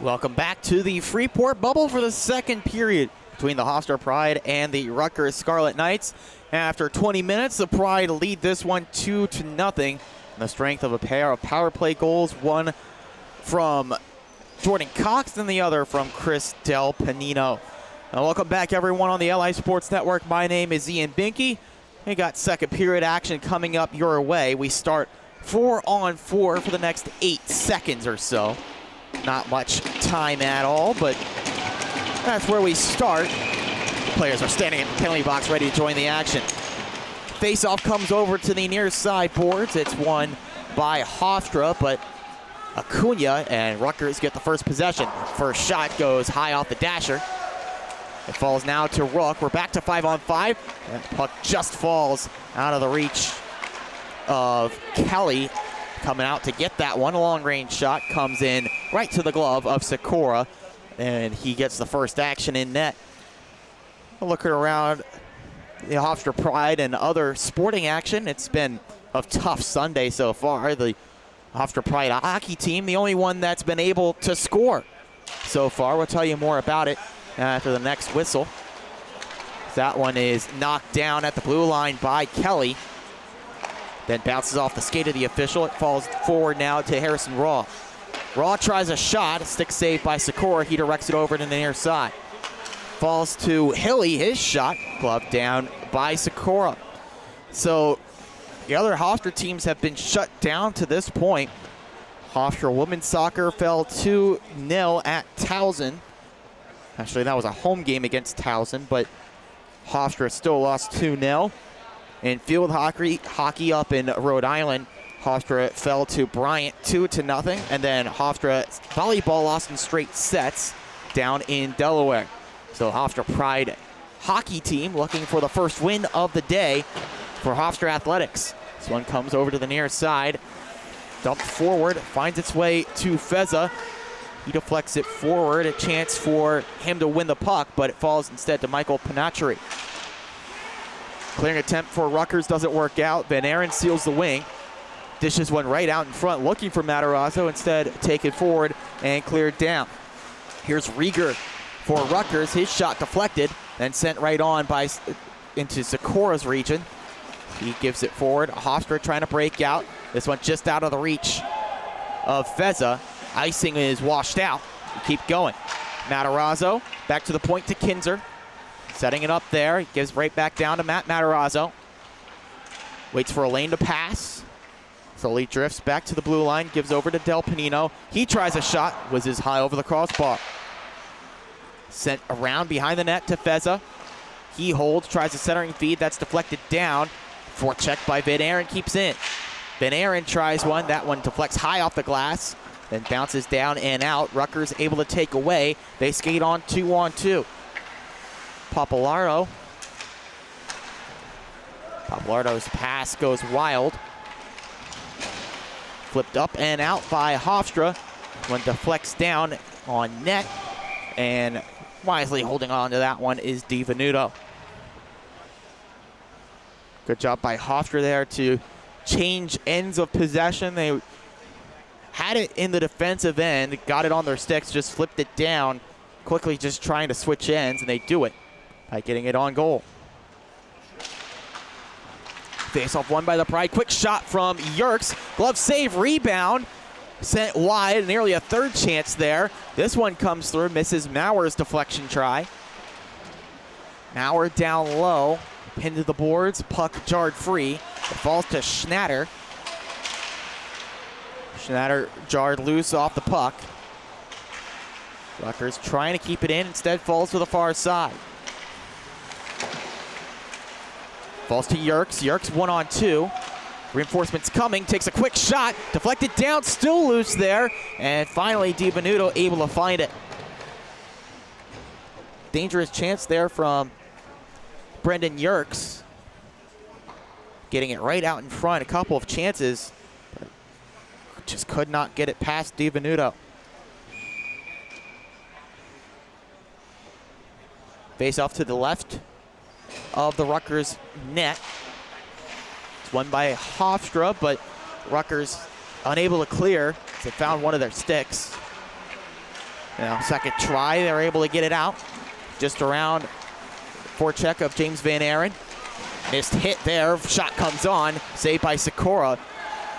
Welcome back to the Freeport bubble for the second period between the Hofstra Pride and the Rutgers Scarlet Knights. After 20 minutes, the Pride lead this one 2-0 on the strength of a pair of power play goals, one from Jordan Cox and the other from Chris Del Panino. Now, welcome back, everyone, on the LI Sports Network. My name is Ian Binky. We got second period action coming up your way. We start 4-on-4 for the next 8 seconds or so. Not much time at all, but that's where we start. The players are standing in the penalty box ready to join the action. Face-off comes over to the near side boards. It's won by Hofstra, but Acuna and Rutgers get the first possession. First shot goes high off the dasher. It falls now to Rook. We're back to 5-on-5. And the puck just falls out of the reach of Kelly. Coming out to get that one. A long-range shot comes in right to the glove of Sikora, and he gets the first action in net. Looking around the Hofstra Pride and other sporting action, it's been a tough Sunday so far. The Hofstra Pride hockey team, the only one that's been able to score so far. We'll tell you more about it after the next whistle. That one is knocked down at the blue line by Kelly. Then bounces off the skate of the official. It falls forward now to Harrison Raw. Raw tries a shot. A stick saved by Sikora. He directs it over to the near side. Falls to Hilly. His shot gloved down by Sikora. So the other Hofstra teams have been shut down to this point. Hofstra women's soccer fell 2-0 at Towson. Actually, that was a home game against Towson, but Hofstra still lost 2-0. In field hockey up in Rhode Island, Hofstra fell to Bryant 2-0, and then Hofstra volleyball lost in straight sets down in Delaware. So Hofstra Pride hockey team looking for the first win of the day for Hofstra Athletics. This one comes over to the near side, dumped forward, finds its way to Feza. He deflects it forward, a chance for him to win the puck, but it falls instead to Michael Panachary. Clearing attempt for Rutgers doesn't work out. Van Aaron seals the wing. Dishes one right out in front, looking for Matarazzo. Instead, taken forward and cleared down. Here's Rieger for Rutgers. His shot deflected, then sent right on into Sikora's region. He gives it forward. Hofstra trying to break out. This one just out of the reach of Feza. Icing is washed out. We keep going. Matarazzo back to the point to Kinzer. Setting it up there. He gives right back down to Matt Matarazzo. Waits for a lane to pass. Slowly drifts back to the blue line. Gives over to Del Panino. He tries a shot. Whizzes high over the crossbar. Sent around behind the net to Feza. He holds. Tries a centering feed. That's deflected down. Forecheck by Van Aaron keeps in. Van Aaron tries one. That one deflects high off the glass, then bounces down and out. Rutgers able to take away. They skate on 2-on-2. Papalardo's pass goes wild. Flipped up and out by Hofstra. One deflects down on net, and wisely holding on to that one is DiVenuto. Good job by Hofstra there to change ends of possession. They had it in the defensive end, got it on their sticks, just flipped it down, quickly just trying to switch ends, and they do it by getting it on goal. Face-off won by the Pride. Quick shot from Yerkes. Glove save, rebound. Sent wide, nearly a third chance there. This one comes through, misses Mauer's deflection try. Mauer down low, pinned to the boards, puck jarred free. It falls to Schnatter. Schnatter jarred loose off the puck. Rutgers trying to keep it in, instead falls to the far side. Falls to Yerkes. Yerkes 1-on-2. Reinforcements coming, takes a quick shot, deflected down, still loose there, and finally DiVenuto able to find it. Dangerous chance there from Brendan Yerkes. Getting it right out in front, a couple of chances, but just could not get it past DiVenuto. Face off to the left of the Rutgers net. It's won by Hofstra, but Rutgers unable to clear as they found one of their sticks. Now, second try, they're able to get it out. Just around forecheck of James Van Aaron. Missed hit there, shot comes on, saved by Sikora.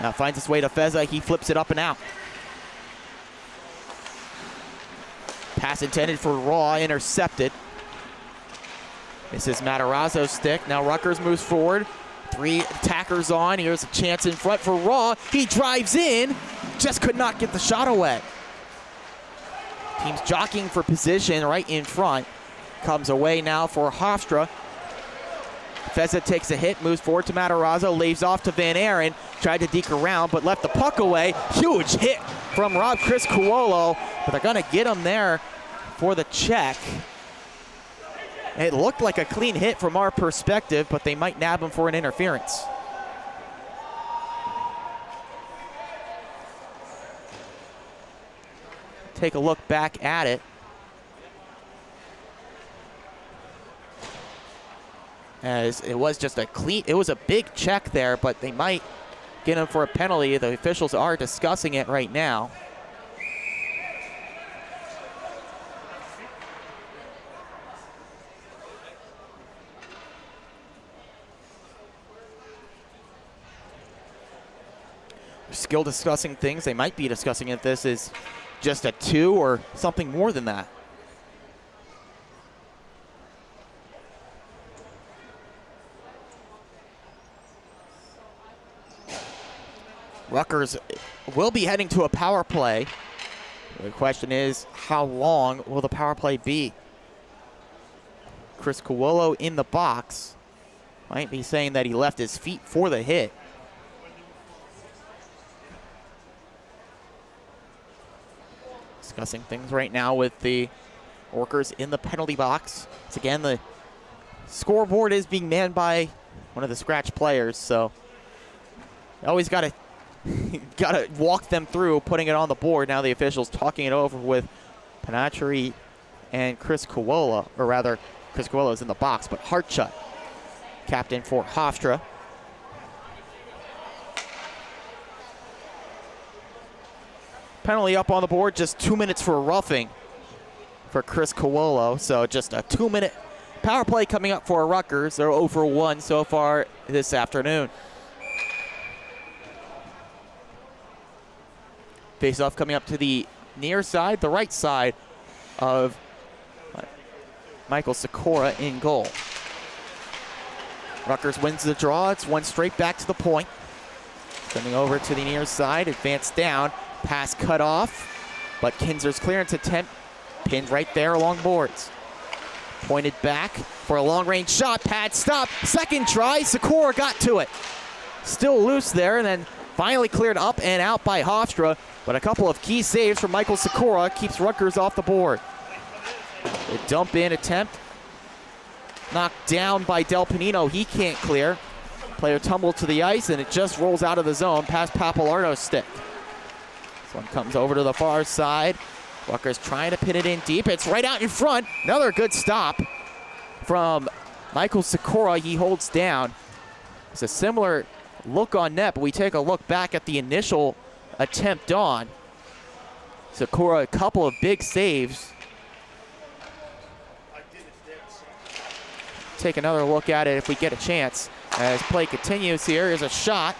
Now finds its way to Feza, he flips it up and out. Pass intended for Raw, intercepted. This is Matarazzo's stick. Now Rutgers moves forward. 3 attackers on. Here's a chance in front for Raw. He drives in, just could not get the shot away. Team's jockeying for position right in front. Comes away now for Hofstra. Feza takes a hit, moves forward to Matarazzo, lays off to Van Aaron. Tried to deke around, but left the puck away. Huge hit from Chris Cuolo, but they're gonna get him there for the check. It looked like a clean hit from our perspective, but they might nab him for an interference. Take a look back at it. As it was just a clean, it was a big check there, but they might get him for a penalty. The officials are discussing it right now. Still discussing things. They might be discussing if this is just a 2 or something more than that. Rutgers will be heading to a power play. The question is, how long will the power play be? Chris Cuolo in the box. Might be saying that he left his feet for the hit. Discussing things right now with the workers in the penalty box. Once again, the scoreboard is being manned by one of the scratch players, so you always gotta walk them through putting it on the board. Now the officials talking it over with Panachari and Chris Cuolo, or rather, Chris Cuolo is in the box, but Hartshut, captain for Hofstra. Penalty up on the board, just 2 minutes for roughing for Chris Cuolo. So just a 2-minute power play coming up for Rutgers. They're 0 for 1 so far this afternoon. Face-off coming up to the near side, the right side of Michael Sikora in goal. Rutgers wins the draw. It's one straight back to the point. Coming over to the near side, advanced down. Pass cut off, but Kinzer's clearance attempt pinned right there along boards. Pointed back for a long-range shot. Pad stop. Second try. Sikora got to it. Still loose there, and then finally cleared up and out by Hofstra, but a couple of key saves from Michael Sikora keeps Rutgers off the board. A dump in attempt. Knocked down by Del Panino. He can't clear. Player tumbled to the ice, and it just rolls out of the zone past Papalardo's stick. This one comes over to the far side. Rutgers trying to pin it in deep. It's right out in front. Another good stop from Michael Sikora. He holds down. It's a similar look on net, but we take a look back at the initial attempt on. Sikora, a couple of big saves. Take another look at it if we get a chance. As play continues here, here's a shot.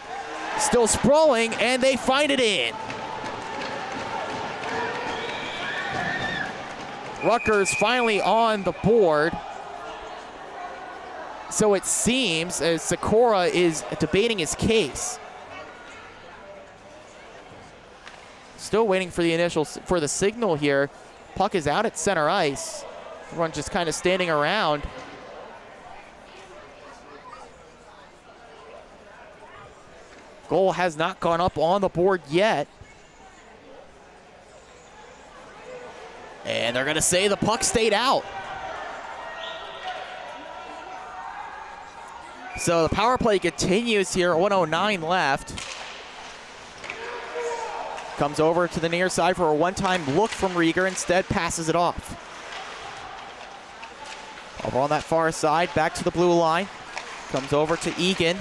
Still sprawling, and they find it in. Rutgers finally on the board. So it seems as Sikora is debating his case. Still waiting for the signal here. Puck is out at center ice. Everyone just kind of standing around. Goal has not gone up on the board yet. And they're going to say the puck stayed out. So the power play continues here, 1:09 left. Comes over to the near side for a one-time look from Rieger, instead passes it off. Over on that far side, back to the blue line. Comes over to Egan.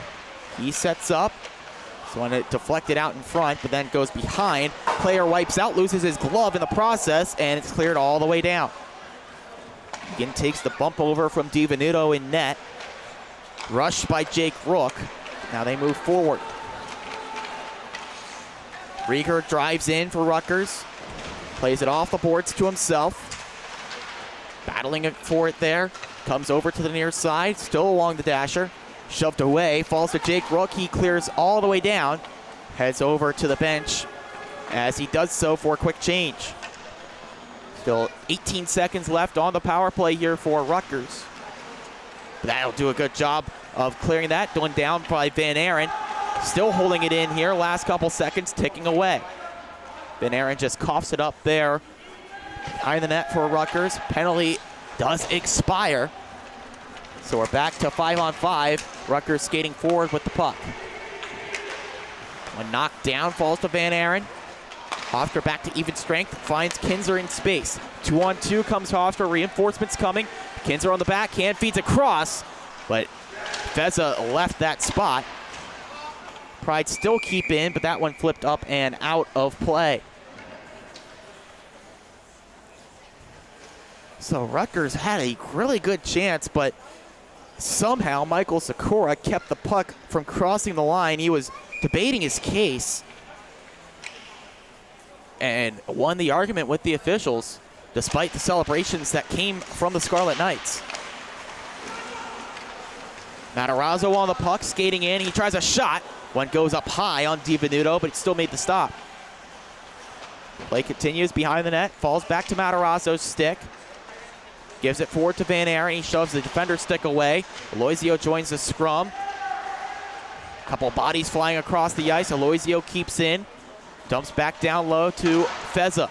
He sets up. So when it deflected out in front, but then goes behind. Player wipes out, loses his glove in the process, and it's cleared all the way down. Egan takes the bump over from DiVenuto in net. Rushed by Jake Rook. Now they move forward. Rieger drives in for Rutgers. Plays it off the boards to himself. Battling for it there. Comes over to the near side, still along the dasher. Shoved away, falls to Jake Rook. He clears all the way down. Heads over to the bench as he does so for a quick change. Still 18 seconds left on the power play here for Rutgers. But that'll do a good job of clearing that. Going down by Van Aaron. Still holding it in here. Last couple seconds ticking away. Van Aaron just coughs it up there behind the net for Rutgers. Penalty does expire. So we're back to 5-on-5. Rutgers skating forward with the puck. One knocked down, falls to Van Aaron. Hofstra back to even strength, finds Kinzer in space. 2-on-2 comes Hofstra, reinforcements coming. Kinzer on the backhand, feeds across, but Feza left that spot. Pride still keep in, but that one flipped up and out of play. So Rutgers had a really good chance, but somehow Michael Sikora kept the puck from crossing the line. He was debating his case and won the argument with the officials, despite the celebrations that came from the Scarlet Knights. Matarazzo on the puck, skating in. He tries a shot. One goes up high on DiVenuto, but he still made the stop. Play continues behind the net. Falls back to Matarazzo's stick. Gives it forward to Van Aaron. He shoves the defender's stick away. Aloisio joins the scrum. Couple bodies flying across the ice. Aloisio keeps in. Dumps back down low to Feza.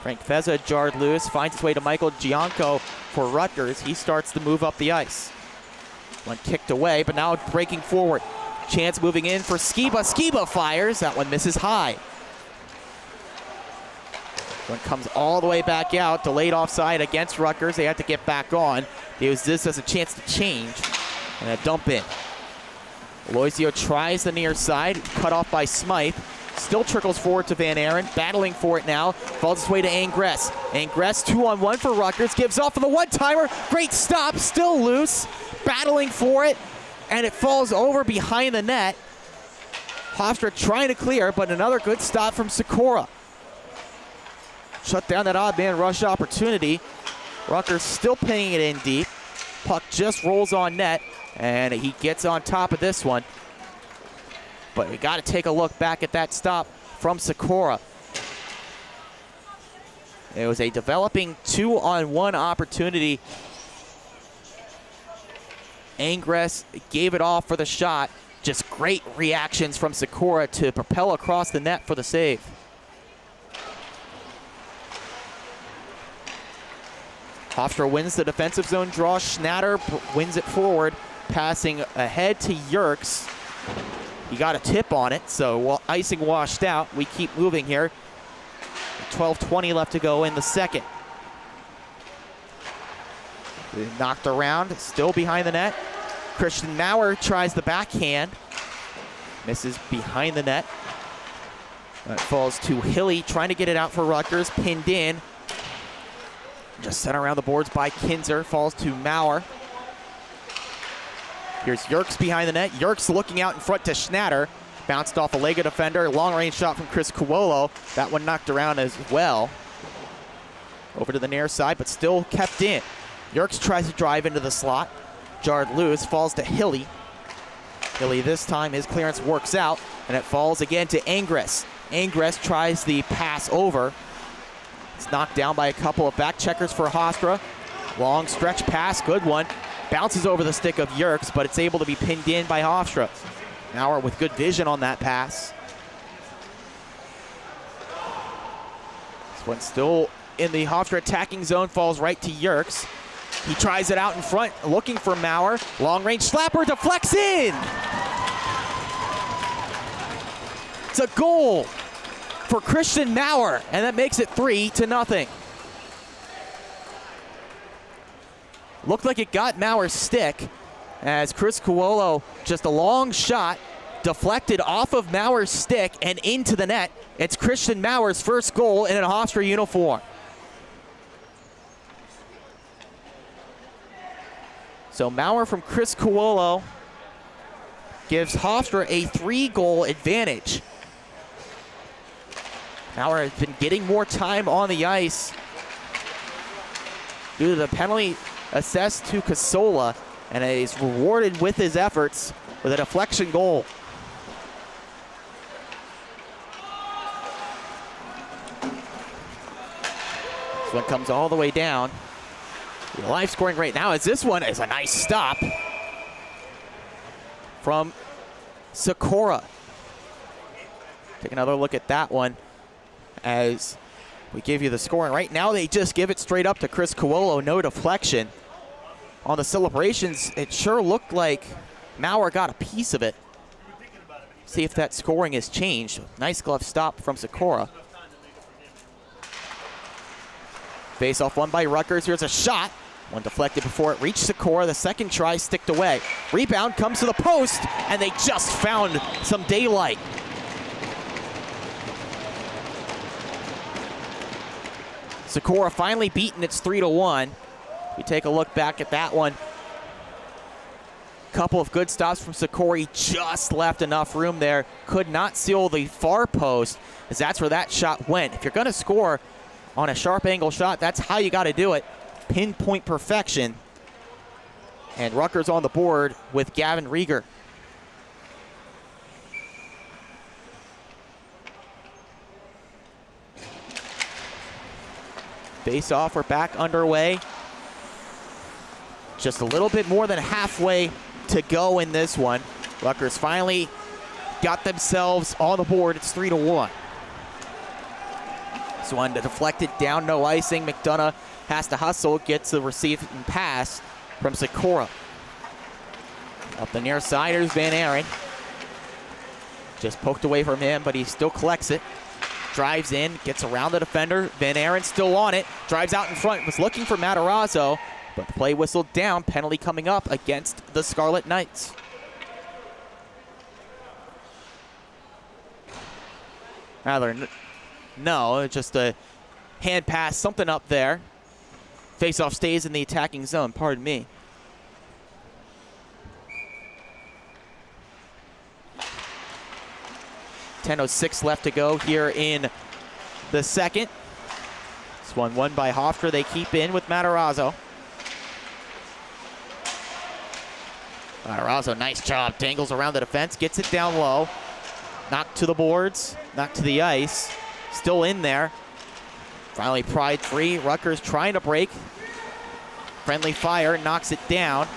Frank Feza jarred loose. Finds his way to Michael Gianco for Rutgers. He starts to move up the ice. One kicked away, but now breaking forward. Chance moving in for Skiba. Skiba fires. That one misses high. One comes all the way back out. Delayed offside against Rutgers. They had to get back on. They use this as a chance to change. And a dump in. Aloisio tries the near side. Cut off by Smythe. Still trickles forward to Van Aaron. Battling for it now. Falls his way to Angress. Angress 2-on-1 for Rutgers. Gives off for the one-timer. Great stop. Still loose. Battling for it. And it falls over behind the net. Hofstra trying to clear, but another good stop from Sikora. Shut down that odd man rush opportunity. Rutgers still pinning it in deep. Puck just rolls on net, and he gets on top of this one. But we got to take a look back at that stop from Sikora. It was a developing 2-on-1 opportunity. Angress gave it off for the shot. Just great reactions from Sikora to propel across the net for the save. Hofstra wins the defensive zone draw. Schnatter wins it forward, passing ahead to Yerkes. He got a tip on it, so icing washed out. We keep moving here. 12:20 left to go in the second. Knocked around, still behind the net. Christian Maurer tries the backhand. Misses behind the net. That falls to Hilly, trying to get it out for Rutgers. Pinned in. Just sent around the boards by Kinzer. Falls to Maurer. Here's Yerkes behind the net. Yerkes looking out in front to Schnatter. Bounced off a leg of defender. Long range shot from Chris Cuolo. That one knocked around as well. Over to the near side, but still kept in. Yerkes tries to drive into the slot. Jarred loose, falls to Hilly. Hilly this time, his clearance works out, and it falls again to Angres. Angres tries the pass over. It's knocked down by a couple of back checkers for Hofstra. Long stretch pass, good one. Bounces over the stick of Yerkes, but it's able to be pinned in by Hofstra. Maurer with good vision on that pass. This one still in the Hofstra attacking zone, falls right to Yerkes. He tries it out in front, looking for Maurer. Long range slapper, deflects in. It's a goal for Christian Maurer, and that makes it 3-0. Looked like it got Maurer's stick as Chris Cuolo, just a long shot, deflected off of Maurer's stick and into the net. It's Christian Maurer's first goal in a Hofstra uniform. So Maurer from Chris Cuolo gives Hofstra a 3-goal advantage. Maurer has been getting more time on the ice due to the penalty assessed to Casola, and is rewarded with his efforts with a deflection goal. This one comes all the way down. The live scoring right now is this one is a nice stop from Sikora. Take another look at that one as we give you the scoring. Right now they just give it straight up to Chris Cuolo, no deflection. On the celebrations, it sure looked like Maurer got a piece of it. See if that scoring has changed. Nice glove stop from Sikora. Face-off won by Rutgers. Here's a shot. One deflected before it reached Sikora. The second try sticked away. Rebound comes to the post, and they just found some daylight. Sikora finally beaten. It's 3-1. We take a look back at that one. Couple of good stops from Sikora. He just left enough room there. Could not seal the far post, as that's where that shot went. If you're going to score on a sharp angle shot, that's how you got to do it. Pinpoint perfection. And Rutgers on the board with Gavin Rieger. Face off, we're back underway. Just a little bit more than halfway to go in this one. Rutgers finally got themselves on the board. It's 3-1. This one deflected down, no icing. McDonough has to hustle, gets the receive and pass from Sikora. Up the near side, here's Van Aren. Just poked away from him, but he still collects it. Drives in, gets around the defender. Van Aren still on it. Drives out in front, was looking for Matarazzo, but the play whistled down. Penalty coming up against the Scarlet Knights. Rather, no, just a hand pass, something up there. Face-off stays in the attacking zone, pardon me. .10:06 left to go here in the second. This one won by Hofstra. They keep in with Matarazzo. Matarazzo, nice job. Dangles around the defense, gets it down low. Knocked to the boards, knocked to the ice. Still in there. Finally Pride free. Rutgers trying to break. Friendly fire, knocks it down.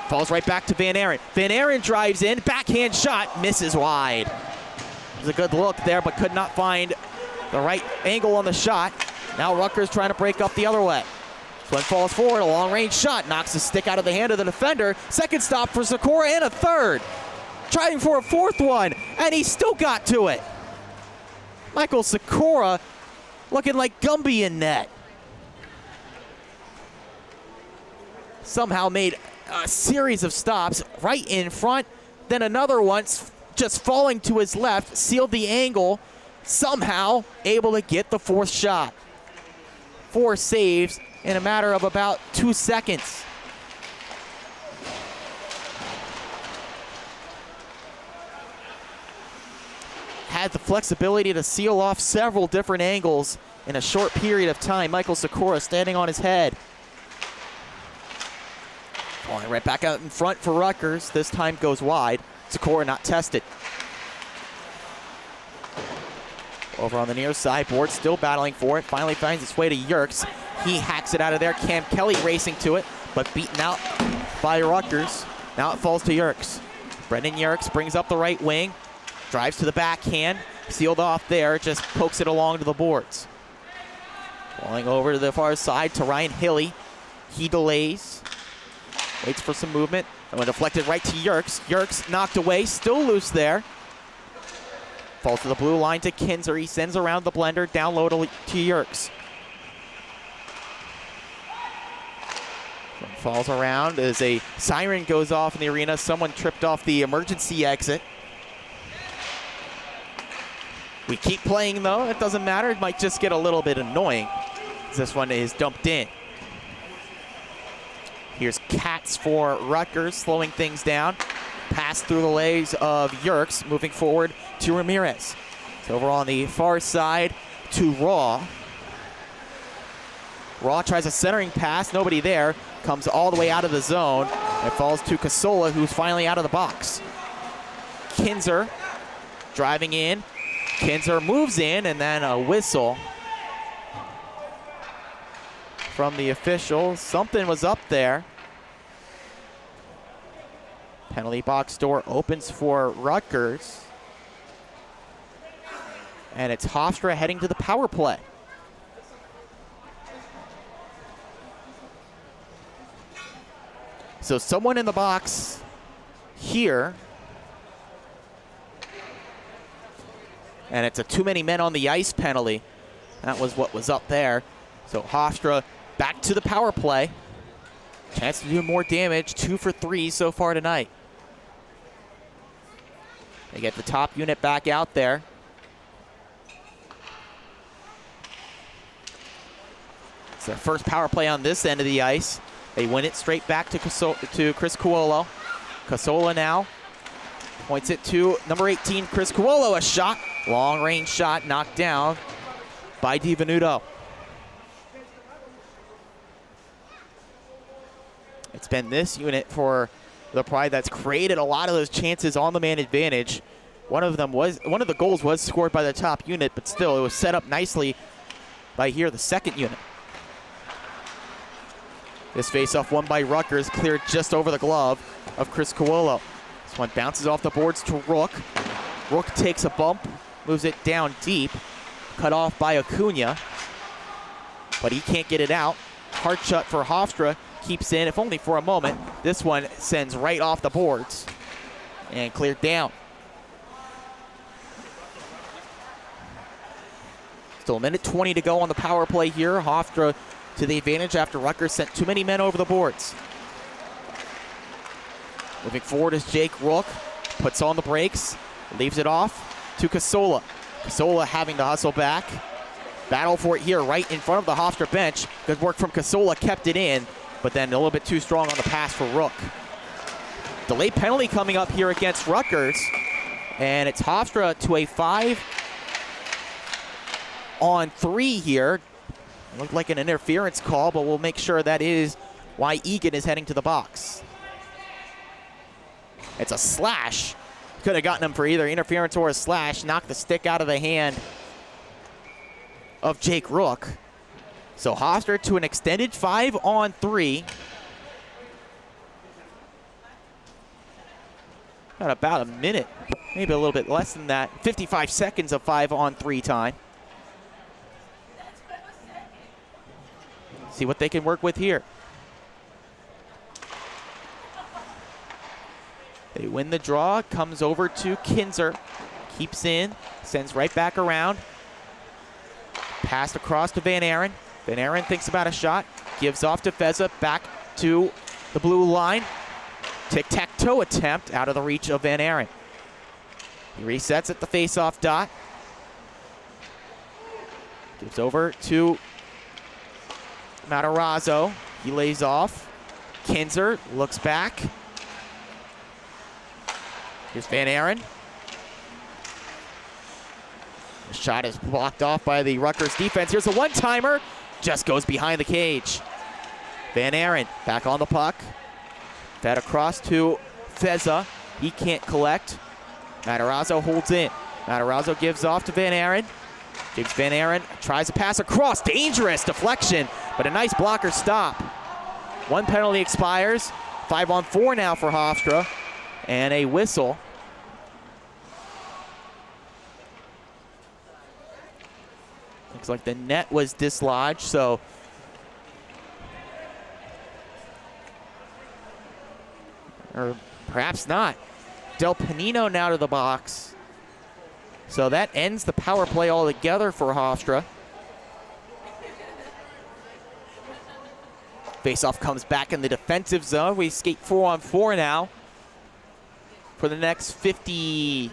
Falls right back to Van Aren. Van Aren drives in, backhand shot, misses wide. It was a good look there, but could not find the right angle on the shot. Now Rutgers trying to break up the other way. This one falls forward, a long-range shot, knocks the stick out of the hand of the defender. Second stop for Sikora and a third. Trying for a fourth one, and he still got to it. Michael Sikora looking like Gumby in net. Somehow made a series of stops right in front, then another one just falling to his left, sealed the angle, somehow able to get the fourth shot. 4 saves in a matter of about 2 seconds. Had the flexibility to seal off several different angles in a short period of time. Michael Sikora standing on his head. Falling right back out in front for Rutgers. This time goes wide. Sikora not tested. Over on the near side, Board still battling for it. Finally finds its way to Yerkes. He hacks it out of there. Cam Kelly racing to it, but beaten out by Rutgers. Now it falls to Yerkes. Brendan Yerkes brings up the right wing. Drives to the backhand. Sealed off there. Just pokes it along to the boards. Falling over to the far side to Ryan Hilly. He delays. Waits for some movement. And when deflected right to Yerkes. Yerkes knocked away. Still loose there. Falls to the blue line to Kinzer. He sends around the blender. Down low to Yerkes. Falls around as a siren goes off in the arena. Someone tripped off the emergency exit. We keep playing though. It doesn't matter. It might just get a little bit annoying as this one is dumped in. Here's Katz for Rutgers, slowing things down. Pass through the legs of Yerkes, moving forward to Ramirez. It's over on the far side to Raw. Raw tries a centering pass, nobody there. Comes all the way out of the zone. It falls to Casola, who's finally out of the box. Kinzer driving in. Kinzer moves in, and then a whistle from the official. Something was up there. Penalty box door opens for Rutgers. And it's Hofstra heading to the power play. So someone in the box here. And it's a too many men on the ice penalty. That was what was up there. So Hofstra back to the power play. Chance to do more damage. 2 for 3 so far tonight. They get the top unit back out there. It's their first power play on this end of the ice. They win it straight back to Chris Cuolo. Casola now points it to number 18, Chris Cuolo. A shot, long range shot, knocked down by DiVenuto. It's been this unit for the Pride that's created a lot of those chances on the man advantage. One of the goals was scored by the top unit, but still it was set up nicely by here, the second unit. This faceoff won by Rutgers, cleared just over the glove of Chris Cuolo. This one bounces off the boards to Rook. Rook takes a bump, moves it down deep, cut off by Acuna, but he can't get it out. Hard shot for Hofstra, keeps in, if only for a moment. This one sends right off the boards and cleared down. Still a minute 20 to go on the power play here. Hofstra to the advantage after Rutgers sent too many men over the boards. Moving forward is Jake Rook. Puts on the brakes, leaves it off to Casola. Casola having to hustle back. Battle for it here right in front of the Hofstra bench. Good work from Casola, kept it in, but then a little bit too strong on the pass for Rook. Delayed penalty coming up here against Rutgers, and it's Hofstra to a 5-on-3 here. It looked like an interference call, but we'll make sure that is why Egan is heading to the box. It's a slash. Could have gotten him for either interference or a slash. Knocked the stick out of the hand of Jake Rook. So Hofstra to an extended 5-on-3. Got about a minute, maybe a little bit less than that. 55 seconds of 5-on-3 time. See what they can work with here. They win the draw, comes over to Kinzer, keeps in, sends right back around. Pass across to Van Aren. Van Aren thinks about a shot, gives off to Feza, back to the blue line. Tic-tac-toe attempt out of the reach of Van Aren. He resets at the face-off dot. Gives over to Matarazzo. He lays off. Kinzer looks back. Here's Van Aren. The shot is blocked off by the Rutgers defense. Here's a one-timer. Just goes behind the cage. Van Aren back on the puck. Fed across to Feza. He can't collect. Matarazzo holds in. Matarazzo gives off to Van Aren. James Van Aren tries to pass across. Dangerous deflection, but a nice blocker stop. One penalty expires. 5-on-4 now for Hofstra. And a whistle. Looks like the net was dislodged, so or perhaps not. Del Panino now to the box. So that ends the power play altogether for Hofstra. Faceoff comes back in the defensive zone. We skate 4-on-4 now for the next 50,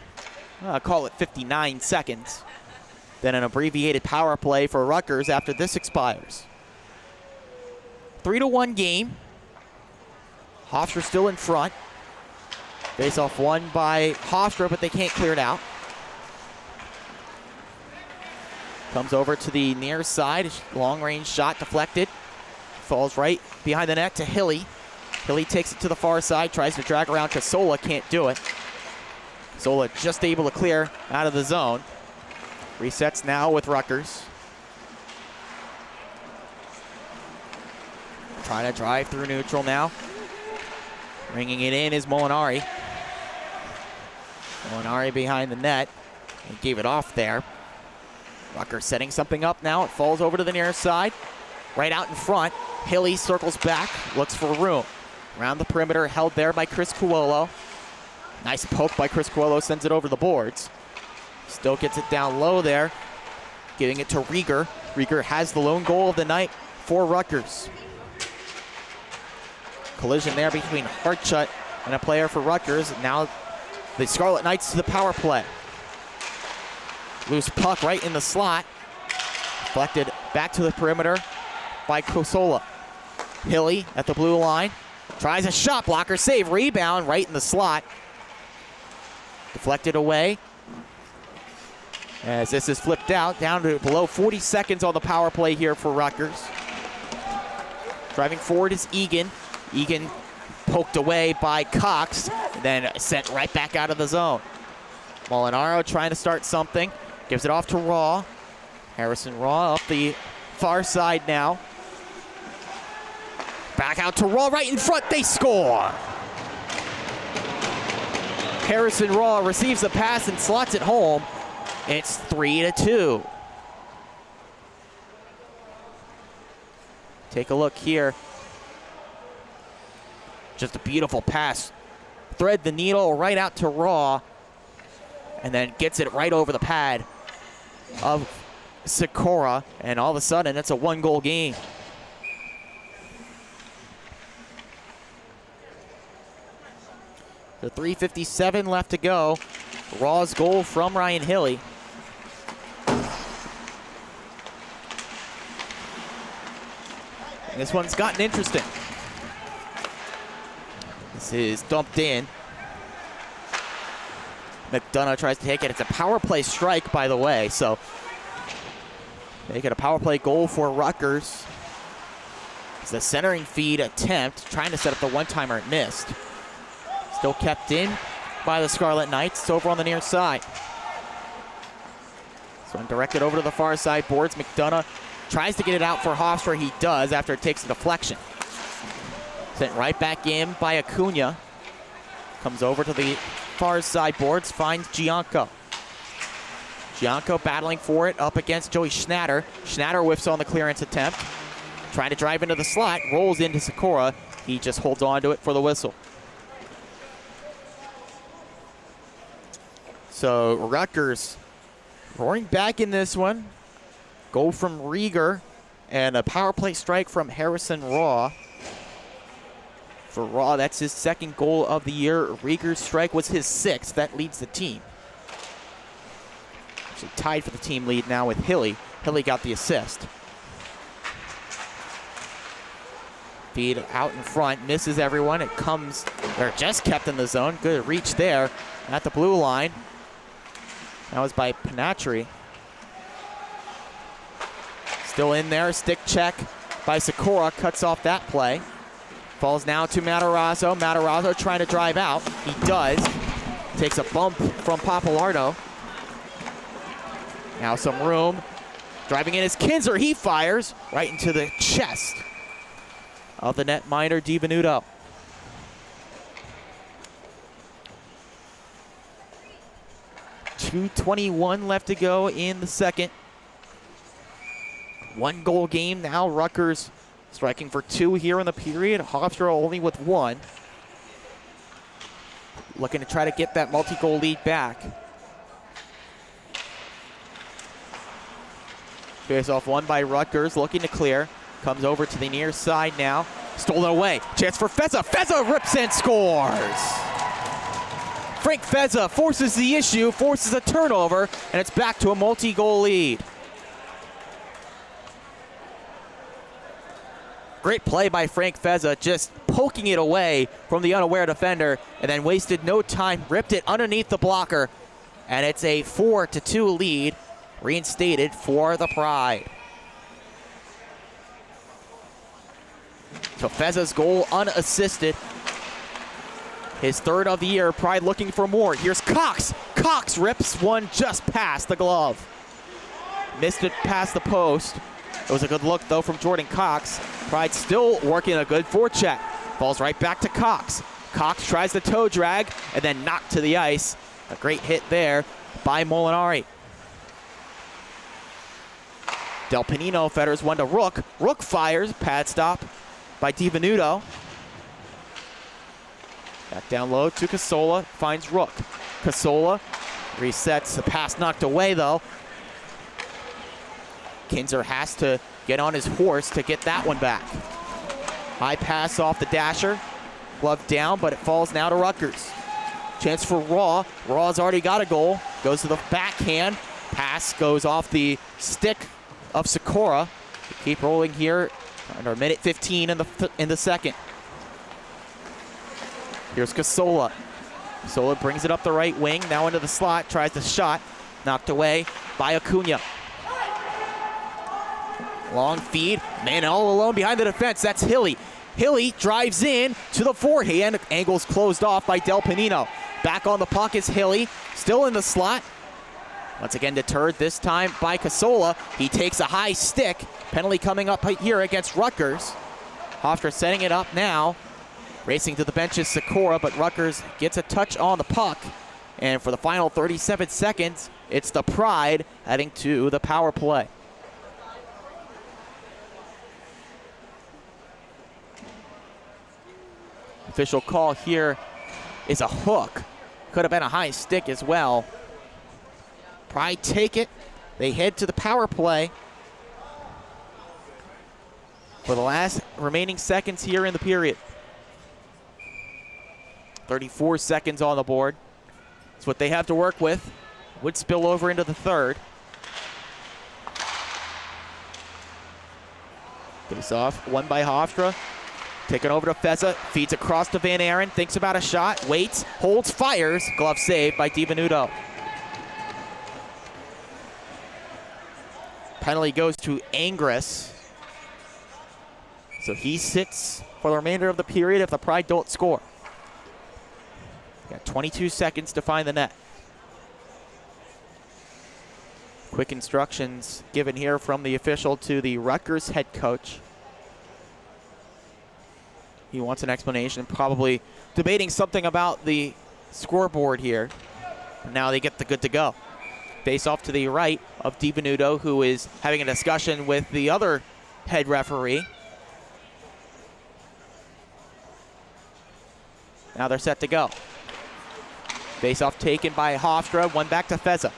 call it 59 seconds. Then an abbreviated power play for Rutgers after this expires. 3-1 game. Hofstra still in front. Faceoff won by Hofstra, but they can't clear it out. Comes over to the near side. Long-range shot deflected. Falls right behind the net to Hilly. Hilly takes it to the far side, tries to drag around Casola, can't do it. Casola just able to clear out of the zone. Resets now with Rutgers. Trying to drive through neutral now. Bringing it in is Molinari. Molinari behind the net. He gave it off there. Rutgers setting something up now. It falls over to the near side. Right out in front. Hilly circles back, looks for room. Around the perimeter, held there by Chris Cuolo. Nice poke by Chris Cuolo, sends it over the boards. Still gets it down low there, giving it to Rieger. Rieger has the lone goal of the night for Rutgers. Collision there between Hartshut and a player for Rutgers. Now the Scarlet Knights to the power play. Loose puck right in the slot. Deflected back to the perimeter by Casola. Hilly at the blue line. Tries a shot blocker, save, rebound right in the slot. Deflected away. As this is flipped out, down to below 40 seconds on the power play here for Rutgers. Driving forward is Egan. Egan poked away by Cox, then sent right back out of the zone. Molinaro trying to start something. Gives it off to Raw. Harrison Raw up the far side now. Back out to Raw, right in front, they score! Harrison Raw receives the pass and slots it home. It's 3-2. Take a look here. Just a beautiful pass. Thread the needle right out to Raw, and then gets it right over the pad of Sikora, and all of a sudden it's a one-goal game. The 3:57 left to go. Raw's goal from Ryan Hilly. And this one's gotten interesting. This is dumped in. McDonough tries to take it. It's a power play strike, by the way, so make it a power play goal for Rutgers. It's a centering feed attempt, trying to set up the one-timer, it missed. Still kept in by the Scarlet Knights. It's over on the near side. So directed over to the far side boards. McDonough tries to get it out for Hofstra. He does after it takes a deflection. Sent right back in by Acuna. Comes over to the far side boards, finds Gianco. Gianco battling for it up against Joey Schnatter. Schnatter whiffs on the clearance attempt. Trying to drive into the slot, rolls into Sikora. He just holds on to it for the whistle. So Rutgers roaring back in this one. Goal from Rieger and a power play strike from Harrison Raw. For Raw, that's his second goal of the year. Rieger's strike was his sixth. That leads the team. Actually tied for the team lead now with Hilly. Hilly got the assist. Feed out in front, misses everyone. It comes, they're just kept in the zone. Good reach there at the blue line. That was by Panatri. Still in there, stick check by Sikora, cuts off that play. Falls now to Matarazzo. Matarazzo trying to drive out. He does. Takes a bump from Papalardo. Now some room. Driving in is Kinzer. He fires right into the chest of the netminder, DiVenuto. .221 left to go in the second. One goal game now. Rutgers striking for two here in the period. Hofstra only with one. Looking to try to get that multi-goal lead back. Face off one by Rutgers, looking to clear. Comes over to the near side now. Stolen away. Chance for Feza. Feza rips and scores. Frank Feza forces the issue, forces a turnover, and it's back to a multi-goal lead. Great play by Frank Feza, just poking it away from the unaware defender, and then wasted no time, ripped it underneath the blocker, and it's a 4-2 lead, reinstated for the Pride. So Feza's goal unassisted. His third of the year. Pride looking for more. Here's Cox. Cox rips one just past the glove. Missed it past the post. It was a good look, though, from Jordan Cox. Pride still working a good forecheck. Falls right back to Cox. Cox tries the toe drag and then knocked to the ice. A great hit there by Molinari. Del Panino fetters one to Rook. Rook fires. Pad stop by DiVenuto. Back down low to Casola. Finds Rook. Casola resets. The pass knocked away, though. Kinzer has to get on his horse to get that one back. High pass off the dasher. Glove down, but it falls now to Rutgers. Chance for Raw. Raw's already got a goal. Goes to the backhand. Pass goes off the stick of Sikora. Keep rolling here under a minute 15 in the second. Here's Casola. Casola brings it up the right wing, now into the slot, tries the shot. Knocked away by Acuna. Long feed, man all alone behind the defense, that's Hilly. Hilly drives in to the forehand, angles closed off by Del Panino. Back on the puck is Hilly, still in the slot. Once again deterred, this time by Casola. He takes a high stick, penalty coming up here against Rutgers. Hofstra setting it up now. Racing to the bench is Sikora, but Rutgers gets a touch on the puck. And for the final 37 seconds, it's the Pride heading to the power play. Official call here is a hook. Could have been a high stick as well. Pride take it. They head to the power play for the last remaining seconds here in the period. 34 seconds on the board. That's what they have to work with. Would spill over into the third. Face off, one by Hofstra. Taken over to Feza, feeds across to Van Aaron, thinks about a shot, waits, holds, fires. Glove saved by DiVenuto. Penalty goes to Angris. So he sits for the remainder of the period if the Pride don't score. Got 22 seconds to find the net. Quick instructions given here from the official to the Rutgers head coach. He wants an explanation, probably debating something about the scoreboard here. Now they get the good to go. Face off to the right of DiVenuto, who is having a discussion with the other head referee. Now they're set to go. Face off taken by Hofstra, one back to Feza.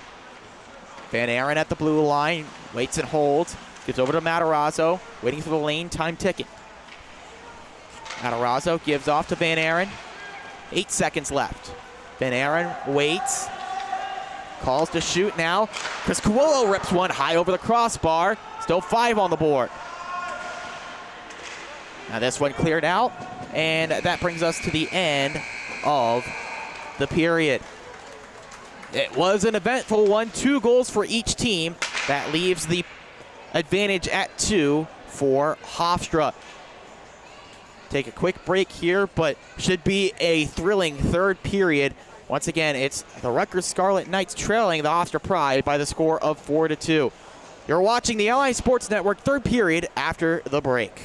Van Aren at the blue line, waits and holds, gives over to Matarazzo, waiting for the lane time ticking. Matarazzo gives off to Van Aren. 8 seconds left. Van Aren waits, calls to shoot now. Chris Cuolo rips one high over the crossbar. Still 5 on the board. Now this one cleared out, and that brings us to the end of the period. It was an eventful one, 2 goals for each team. That leaves the advantage at 2 for Hofstra. Take a quick break here, but should be a thrilling third period. Once again, it's the Rutgers Scarlet Knights trailing the Hofstra Pride by the score of 4-2. You're watching the LI Sports Network third period after the break.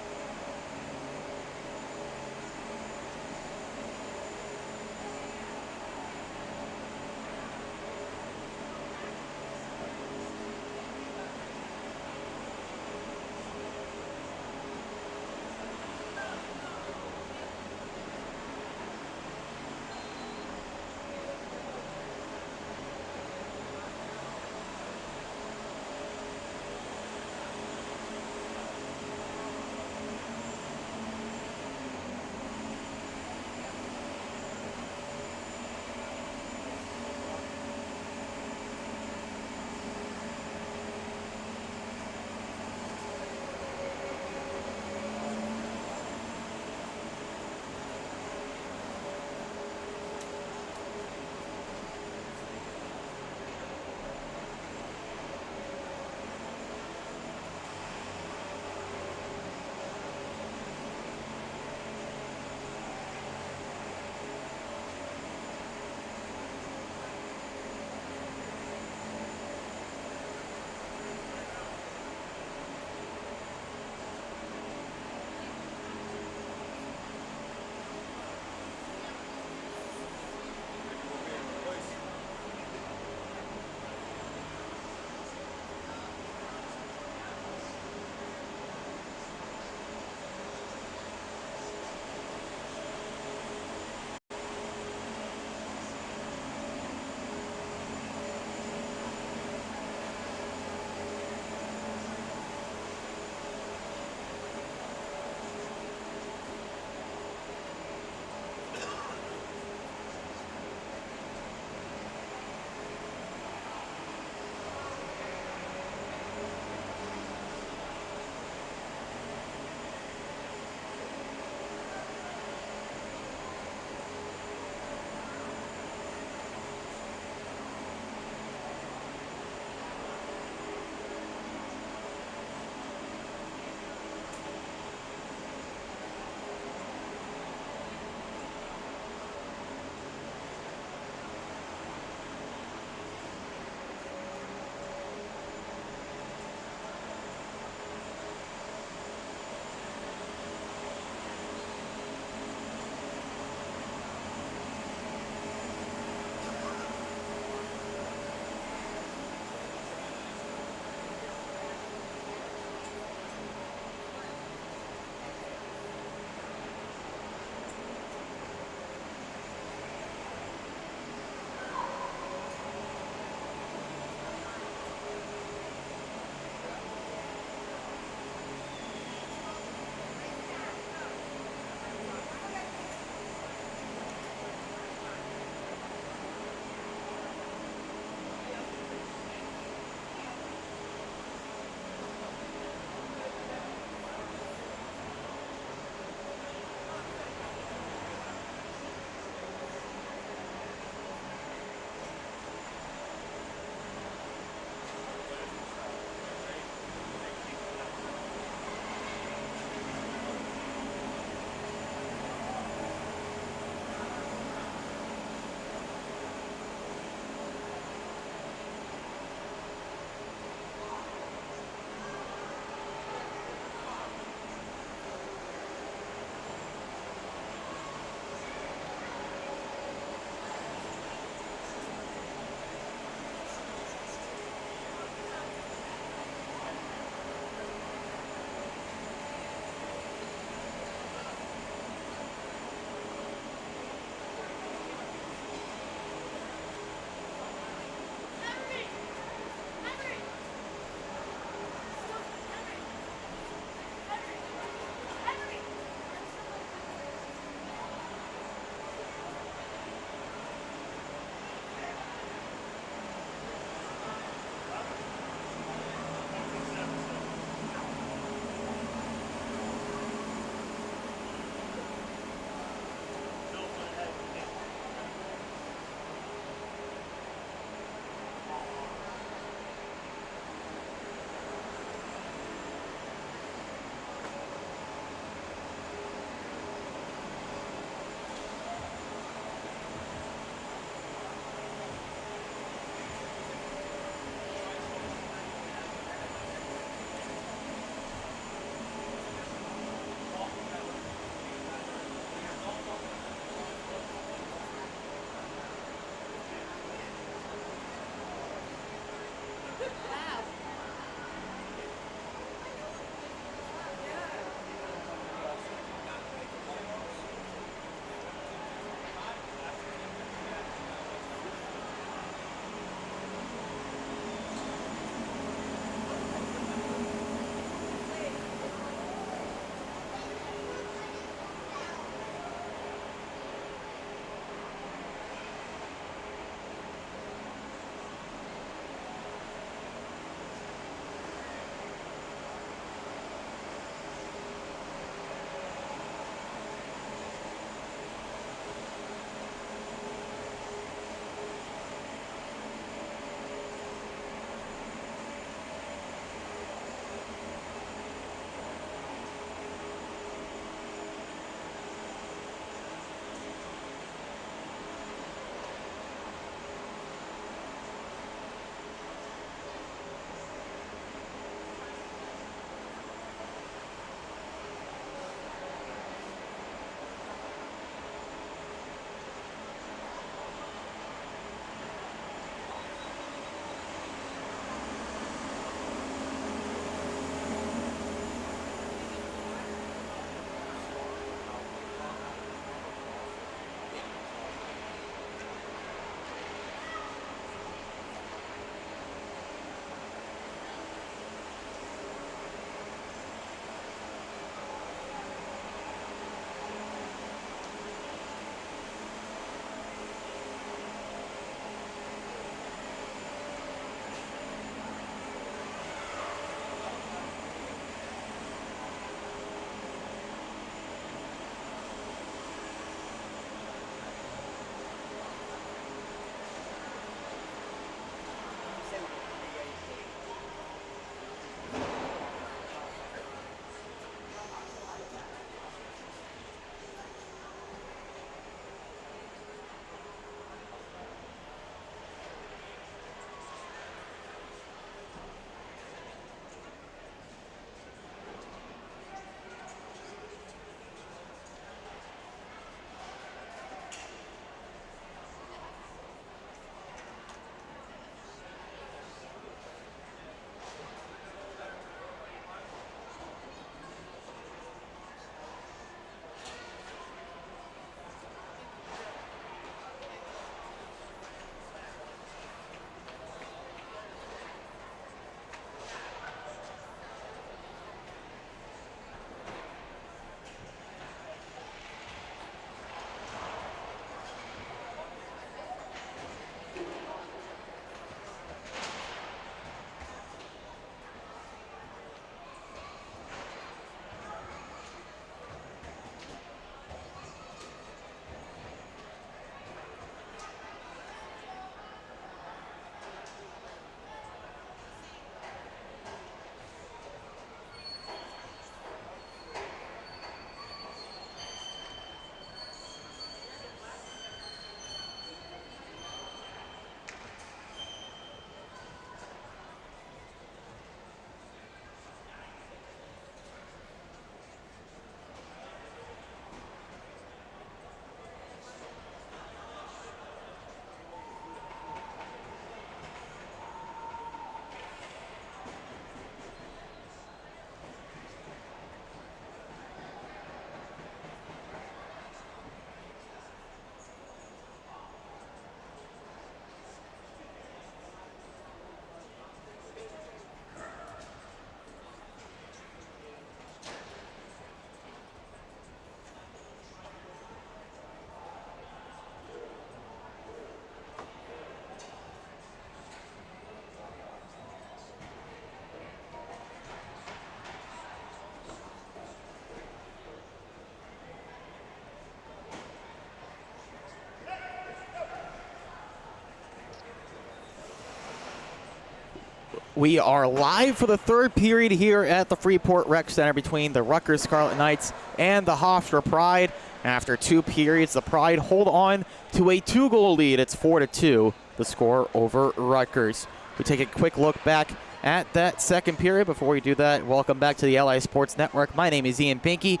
We are live for the third period here at the Freeport Rec Center between the Rutgers Scarlet Knights and the Hofstra Pride. After 2 periods, the Pride hold on to a 2-goal lead. It's 4-2, the score over Rutgers. We take a quick look back at that second period. Before we do that, welcome back to the LI Sports Network. My name is Ian Pinky.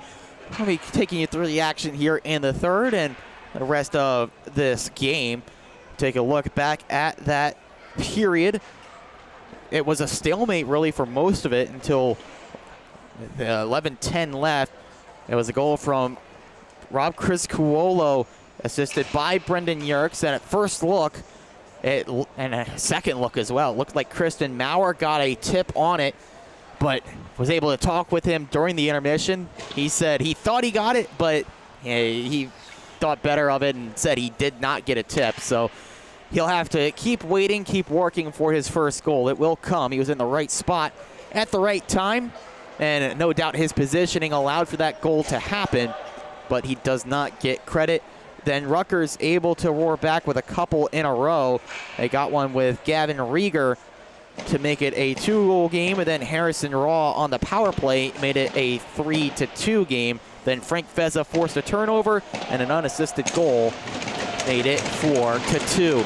I'll be taking you through the action here in the third and the rest of this game. Take a look back at that period. It was a stalemate really for most of it until 11:10 left. It was a goal from Rob Criscuolo, assisted by Brendan Yerkes. And at first look, and a second look as well, it looked like Kristen Maurer got a tip on it, but was able to talk with him during the intermission. He said he thought he got it, but he thought better of it and said he did not get a tip. So he'll have to keep waiting, keep working for his first goal. It will come. He was in the right spot at the right time, and no doubt his positioning allowed for that goal to happen, but he does not get credit. Then Rutgers able to roar back with a couple in a row. They got one with Gavin Rieger to make it a 2-goal game, and then Harrison Raw on the power play made it a 3-2 game. Then Frank Feza forced a turnover, and an unassisted goal made it 4-2.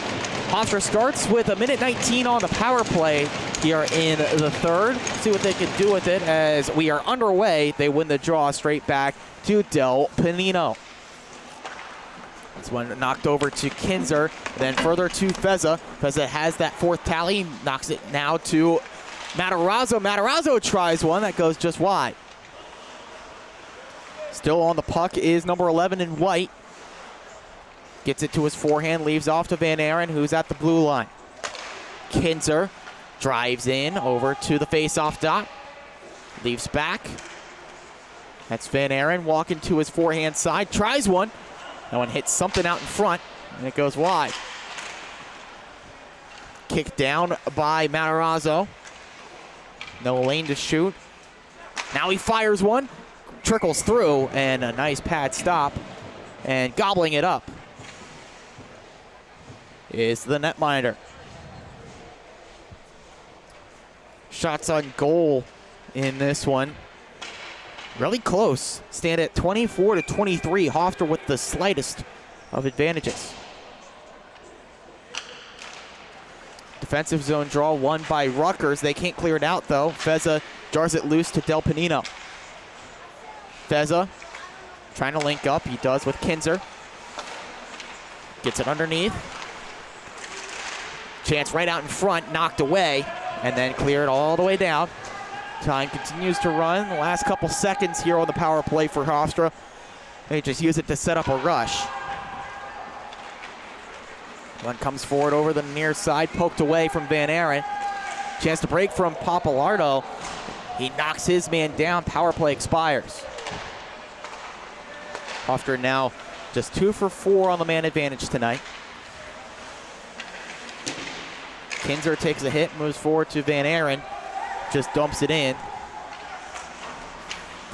Hofstra starts with 1:19 on the power play here in the third. See what they can do with it as we are underway. They win the draw straight back to Del Panino. This one knocked over to Kinzer, then further to Feza. Feza has that fourth tally, knocks it now to Matarazzo. Matarazzo tries one that goes just wide. Still on the puck is number 11 in white. Gets it to his forehand, leaves off to Van Aren, who's at the blue line. Kinzer drives in over to the face-off dot. Leaves back. That's Van Aren walking to his forehand side. Tries one. That one hits something out in front, and it goes wide. Kicked down by Matarazzo. No lane to shoot. Now he fires one. Trickles through, and a nice pad stop. And gobbling it up is the netminder. Shots on goal in this one. Really close. Stand at 24-23. Hofstra with the slightest of advantages. Defensive zone draw won by Rutgers. They can't clear it out though. Feza jars it loose to Del Panino. Feza trying to link up. He does with Kinzer. Gets it underneath. Chance right out in front, knocked away, and then cleared all the way down. Time continues to run. The last couple seconds here on the power play for Hofstra. They just use it to set up a rush. One comes forward over the near side, poked away from Van Aren. Chance to break from Papalardo. He knocks his man down. Power play expires. Hofstra now just 2 for 4 on the man advantage tonight. Kinzer takes a hit, moves forward to Van Aren. Just dumps it in.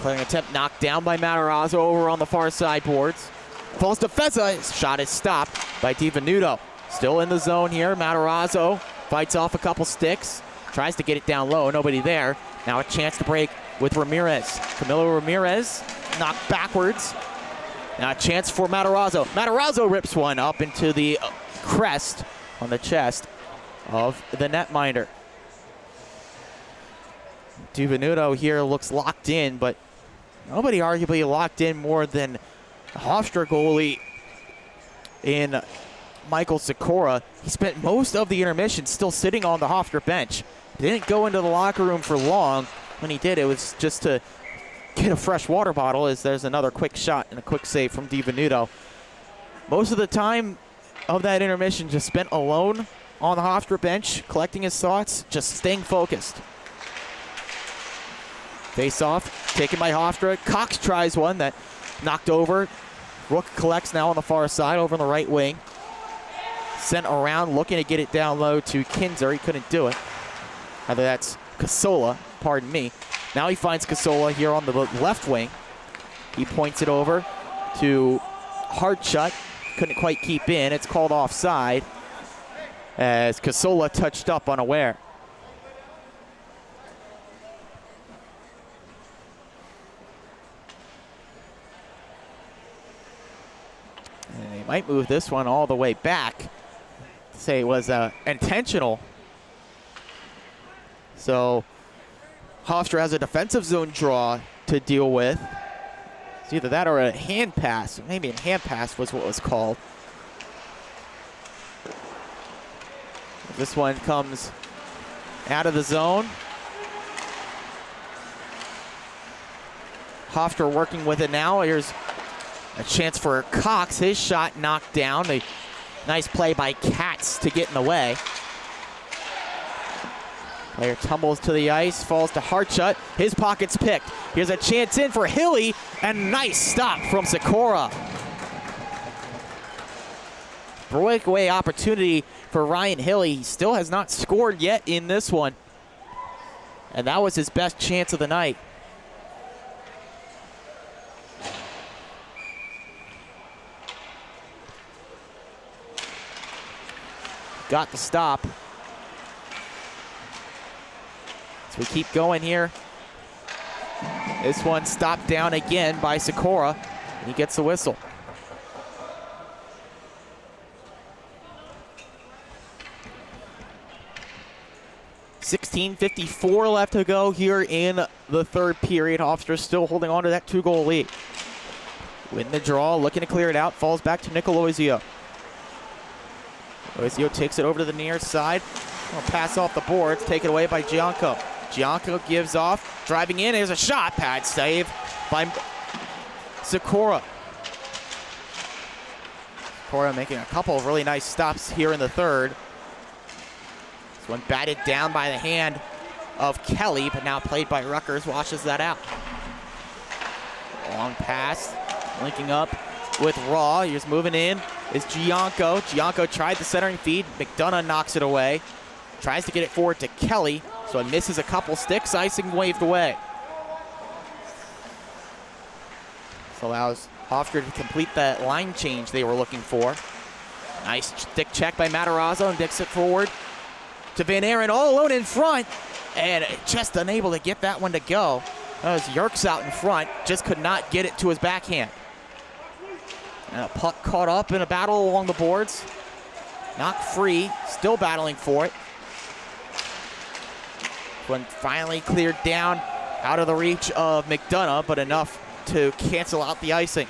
Clearing attempt knocked down by Matarazzo over on the far side boards. Falls to Feza. His shot is stopped by DiVenuto. Still in the zone here. Matarazzo fights off a couple sticks. Tries to get it down low. Nobody there. Now a chance to break with Ramirez. Camilo Ramirez knocked backwards. Now a chance for Matarazzo. Matarazzo rips one up into the crest on the chest of the netminder. DiVenuto here looks locked in, but nobody arguably locked in more than Hofstra goalie in Michael Sikora. He spent most of the intermission still sitting on the Hofstra bench. Didn't go into the locker room for long. When he did, it was just to get a fresh water bottle, as there's another quick shot and a quick save from DiVenuto. Most of the time of that intermission just spent alone on the Hofstra bench, collecting his thoughts, just staying focused. Face off, taken by Hofstra. Cox tries one that knocked over. Rook collects now on the far side over on the right wing. Sent around, looking to get it down low to Kinzer. He couldn't do it. Either that's Casola, pardon me. Now he finds Casola here on the left wing. He points it over to Hardshut. Couldn't quite keep in. It's called offside as Casola touched up unaware. Might move this one all the way back. Say it was intentional. So Hofstra has a defensive zone draw to deal with. It's either that or a hand pass. Maybe a hand pass was what was called. This one comes out of the zone. Hofstra working with it now. Here's a chance for Cox. His shot knocked down. A nice play by Katz to get in the way. Player tumbles to the ice, falls to Hartshut. His pocket's picked. Here's a chance in for Hilly, and nice stop from Sikora. Breakaway opportunity for Ryan Hilly. He still has not scored yet in this one. And that was his best chance of the night. Got the stop. So we keep going here. This one stopped down again by Sikora. And he gets the whistle. .54 left to go here in the third period. Hofstra still holding on to that 2-goal lead. Win the draw, looking to clear it out. Falls back to Nicoloizio. Nicoloizio takes it over to the near side. Pass off the boards, taken away by Gianco. Gianco gives off, driving in. Here's a shot. Pad save by Sikora. Sikora making a couple of really nice stops here in the third. This one batted down by the hand of Kelly, but now played by Rutgers. Washes that out. Long pass, linking up with Raw. He's moving in. Is Gianco. Gianco tried the centering feed. McDonough knocks it away. Tries to get it forward to Kelly. So it misses a couple sticks. Icing waved away. This allows Hofstra to complete that line change they were looking for. Nice stick check by Matarazzo, and dicks it forward to Van Aaron, all alone in front, and just unable to get that one to go. That was Yerkes out in front, just could not get it to his backhand. And a puck caught up in a battle along the boards. Knocked free, still battling for it. One finally cleared down out of the reach of McDonough, but enough to cancel out the icing.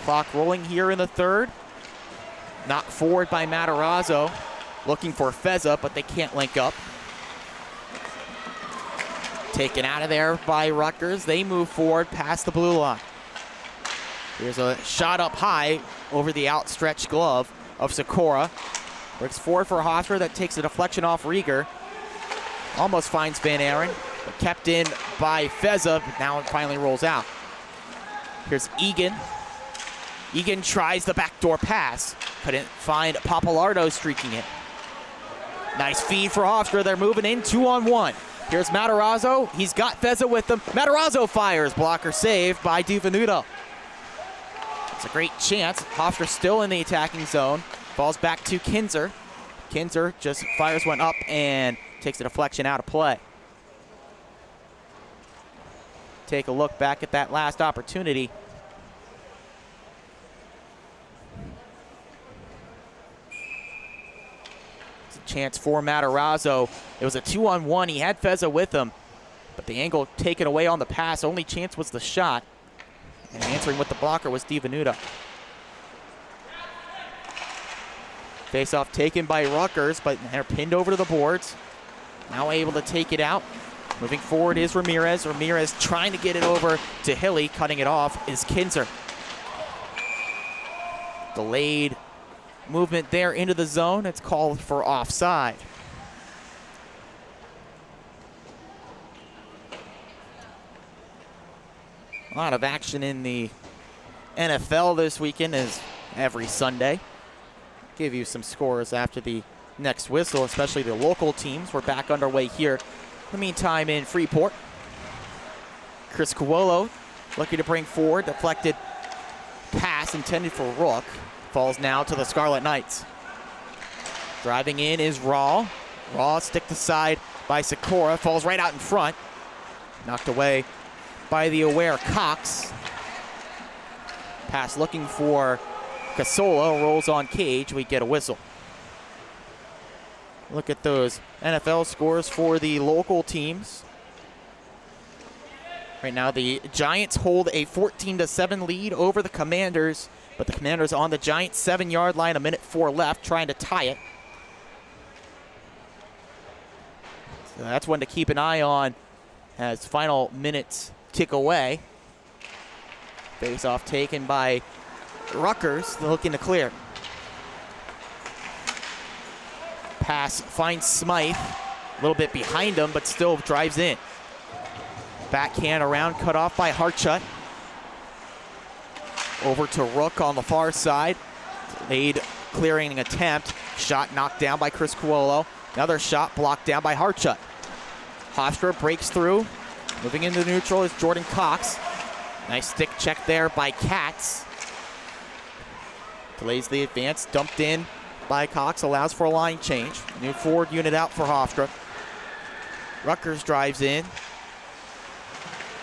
Clock rolling here in the third. Knocked forward by Matarazzo, looking for Feza, but they can't link up. Taken out of there by Rutgers. They move forward past the blue line. Here's a shot up high over the outstretched glove of Sikora. Works forward for Hofstra. That takes a deflection off Rieger. Almost finds Van Aaron, but kept in by Feza, but now it finally rolls out. Here's Egan. Egan tries the backdoor pass. Couldn't find Papalardo streaking it. Nice feed for Hofstra. They're moving in 2-on-1. Here's Matarazzo. He's got Feza with him. Matarazzo fires. Blocker saved by DiVenuto. It's a great chance. Hofstra still in the attacking zone. Falls back to Kinzer. Kinzer just fires one up and takes a deflection out of play. Take a look back at that last opportunity. It's a chance for Matarazzo. It was a 2-on-1. He had Feza with him, but the angle taken away on the pass. Only chance was the shot. And answering with the blocker was DiVenuto. Face-off taken by Rutgers, but they're pinned over to the boards. Now able to take it out. Moving forward is Ramirez. Ramirez trying to get it over to Hilly. Cutting it off is Kinzer. Delayed movement there into the zone. It's called for offside. A lot of action in the NFL this weekend, as every Sunday. Give you some scores after the next whistle, especially the local teams. We're back underway here. In the meantime, in Freeport, Chris Cuolo looking to bring forward. Deflected pass intended for Rook. Falls now to the Scarlet Knights. Driving in is Raw. Raw stick to side by Sikora. Falls right out in front. Knocked away by the aware Cox. Pass looking for Casola, rolls on Cage. We get a whistle. Look at those NFL scores for the local teams. Right now, the Giants hold a 14-7 lead over the Commanders, but the Commanders on the Giants' 7-yard line, 1:04 left, trying to tie it. So that's one to keep an eye on as final minutes tick away. Face-off taken by Rutgers, looking to clear. Pass finds Smythe, a little bit behind him, but still drives in. Backhand around, cut off by Hartshut. Over to Rook on the far side. Delayed clearing attempt. Shot knocked down by Chris Cuolo. Another shot blocked down by Hartshut. Hofstra breaks through. Moving into neutral is Jordan Cox. Nice stick check there by Katz. Delays the advance, dumped in by Cox, allows for a line change. New forward unit out for Hofstra. Rutgers drives in.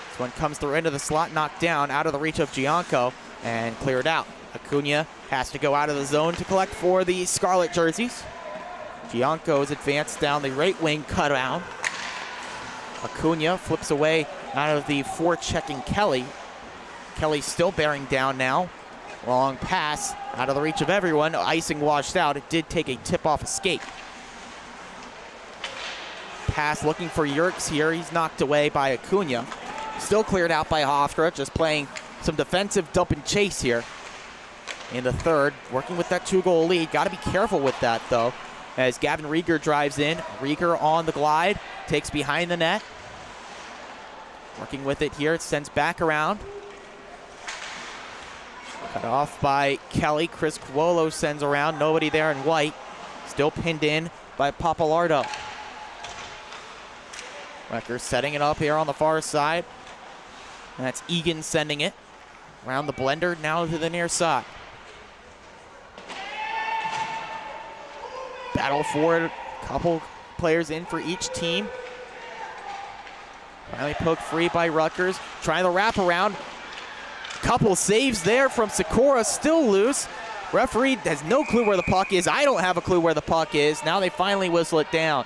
This one comes through into the slot, knocked down, out of the reach of Gianco, and cleared out. Acuna has to go out of the zone to collect for the Scarlet jerseys. Gianco's advanced down the right wing, cut out. Acuna flips away out of the forechecking Kelly. Kelly still bearing down now. Long pass out of the reach of everyone. Icing washed out. It did take a tip-off escape. Pass looking for Yerkes here. He's knocked away by Acuna. Still cleared out by Hofstra, just playing some defensive dump and chase here in the third. Working with that 2-goal lead. Got to be careful with that, though, as Gavin Rieger drives in. Rieger on the glide. Takes behind the net. Working with it here. It sends back around. Cut off by Kelly. Chris Cuolo sends around. Nobody there in white. Still pinned in by Papalardo. Rutgers setting it up here on the far side. And that's Egan sending it around the blender, now to the near side. Battle for it. Couple players in for each team. Finally poked free by Rutgers. Trying the wraparound. Couple saves there from Sikora, still loose. Referee has no clue where the puck is. I don't have a clue where the puck is. Now they finally whistle it down.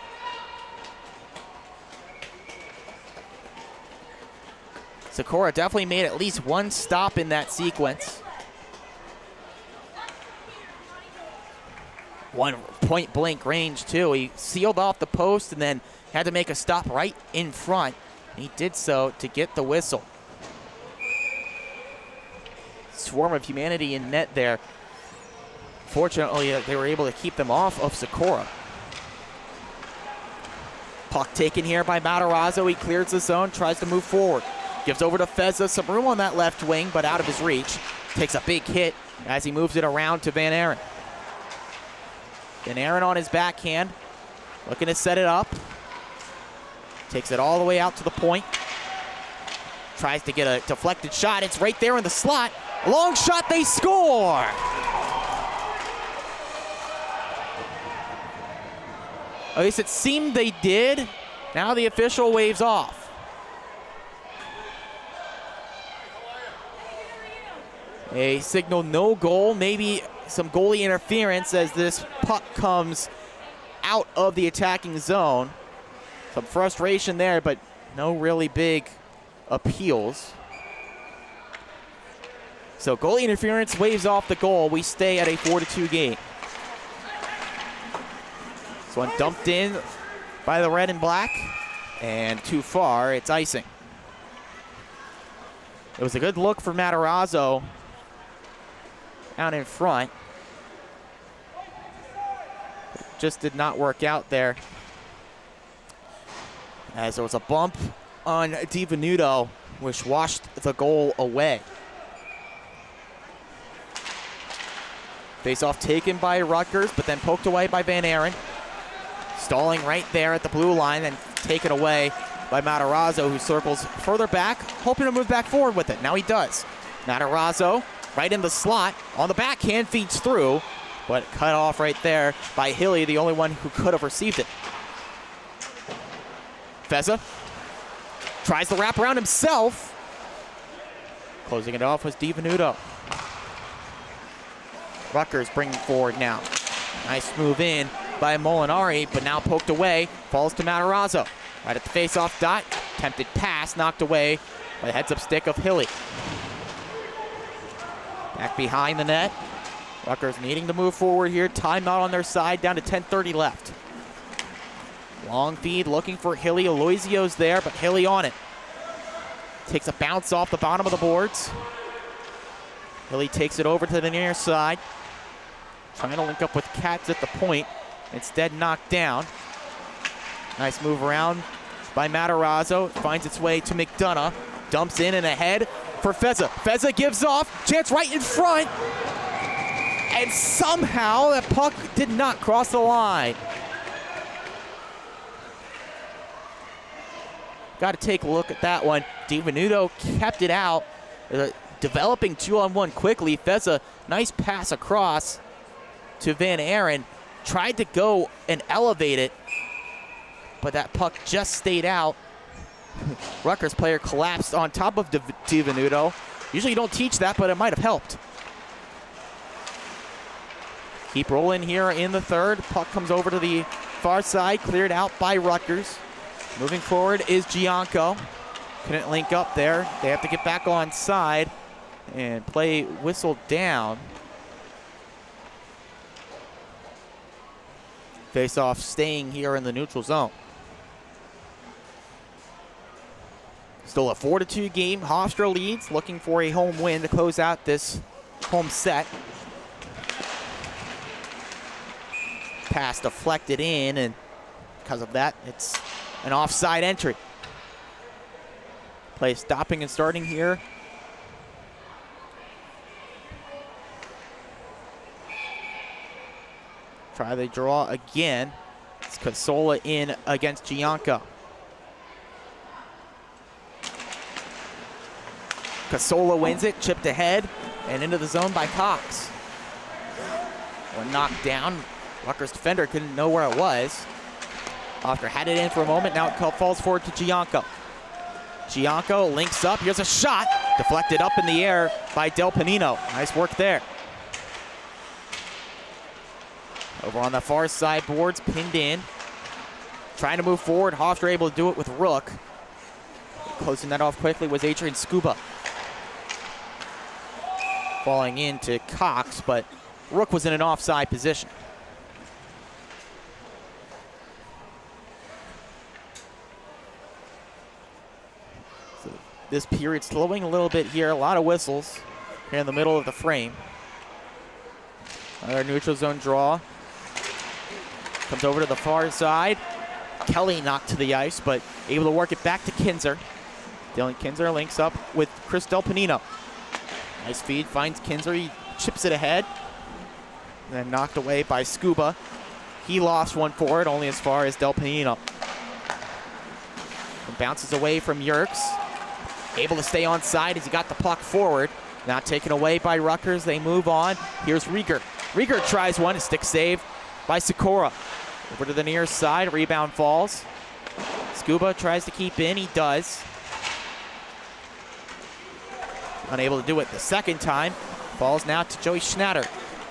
Sikora definitely made at least one stop in that sequence. One point blank range too. He sealed off the post and then had to make a stop right in front. He did so to get the whistle. Swarm of humanity in net there. Fortunately, they were able to keep them off of Sikora. Puck taken here by Matarazzo. He clears the zone, tries to move forward. Gives over to Feza. Some room on that left wing, but out of his reach. Takes a big hit as he moves it around to Van Aaron. Van Aaron on his backhand. Looking to set it up. Takes it all the way out to the point. Tries to get a deflected shot. It's right there in the slot. Long shot, they score! At least it seemed they did. Now the official waves off. A signal no goal, maybe some goalie interference as this puck comes out of the attacking zone. Some frustration there, but no really big appeals. So goalie interference waves off the goal. We stay at a 4-2 game. This one dumped in by the red and black, and too far, it's icing. It was a good look for Matarazzo out in front. Just did not work out there, as there was a bump on DiVenuto, which washed the goal away. Face-off taken by Rutgers, but then poked away by Van Aaron. Stalling right there at the blue line and taken away by Matarazzo, who circles further back, hoping to move back forward with it. Now he does. Matarazzo right in the slot, on the backhand, feeds through, but cut off right there by Hilly, the only one who could have received it. Feza tries the wraparound himself. Closing it off was DiVenuto. Rutgers bringing forward now. Nice move in by Molinari, but now poked away. Falls to Matarazzo. Right at the face-off dot. Attempted pass, knocked away by the heads-up stick of Hilly. Back behind the net. Rutgers needing to move forward here. Timeout on their side, down to 10:30 left. Long feed, looking for Hilly. Aloisio's there, but Hilly on it. Takes a bounce off the bottom of the boards. Hilly takes it over to the near side. Trying to link up with Katz at the point. Instead knocked down. Nice move around by Matarazzo. Finds its way to McDonough. Dumps in and ahead for Feza. Feza gives off. Chance right in front. And somehow that puck did not cross the line. Got to take a look at that one. DiVenuto kept it out. Developing 2-on-1 quickly. Feza, nice pass across to Van Aaron. Tried to go and elevate it, but that puck just stayed out. Rutgers player collapsed on top of DiVenuto. Usually you don't teach that, but it might have helped. Keep rolling here in the third. Puck comes over to the far side, cleared out by Rutgers. Moving forward is Gianco. Couldn't link up there. They have to get back on side and play whistled down. Face-off staying here in the neutral zone. Still a 4-2 game. Hofstra leads, looking for a home win to close out this home set. Pass deflected in, and because of that, it's an offside entry. Play stopping and starting here. Try the draw again. It's Casola in against Gianco. Casola wins it, chipped ahead, and into the zone by Cox. One knocked down. Rutgers defender couldn't know where it was. Hofstra had it in for a moment. Now it falls forward to Gianco. Gianco links up. Here's a shot. Deflected up in the air by Del Panino. Nice work there. Over on the far side boards, pinned in. Trying to move forward. Hofstra able to do it with Rook. Closing that off quickly was Adrian Scuba. Falling into Cox, but Rook was in an offside position. So this period slowing a little bit here. A lot of whistles here in the middle of the frame. Another neutral zone draw. Comes over to the far side. Kelly knocked to the ice, but able to work it back to Kinzer. Dylan Kinzer links up with Chris Del Panino. Nice feed, finds Kinzer, he chips it ahead. And then knocked away by Scuba. He lost one forward, only as far as Del Panino. And bounces away from Yerkes. Able to stay on side as he got the puck forward. Now taken away by Rutgers, they move on. Here's Rieger. Rieger tries one, a stick save by Sikora. Over to the near side, rebound falls. Scuba tries to keep in, he does. Unable to do it the second time. Falls now to Joey Schnatter.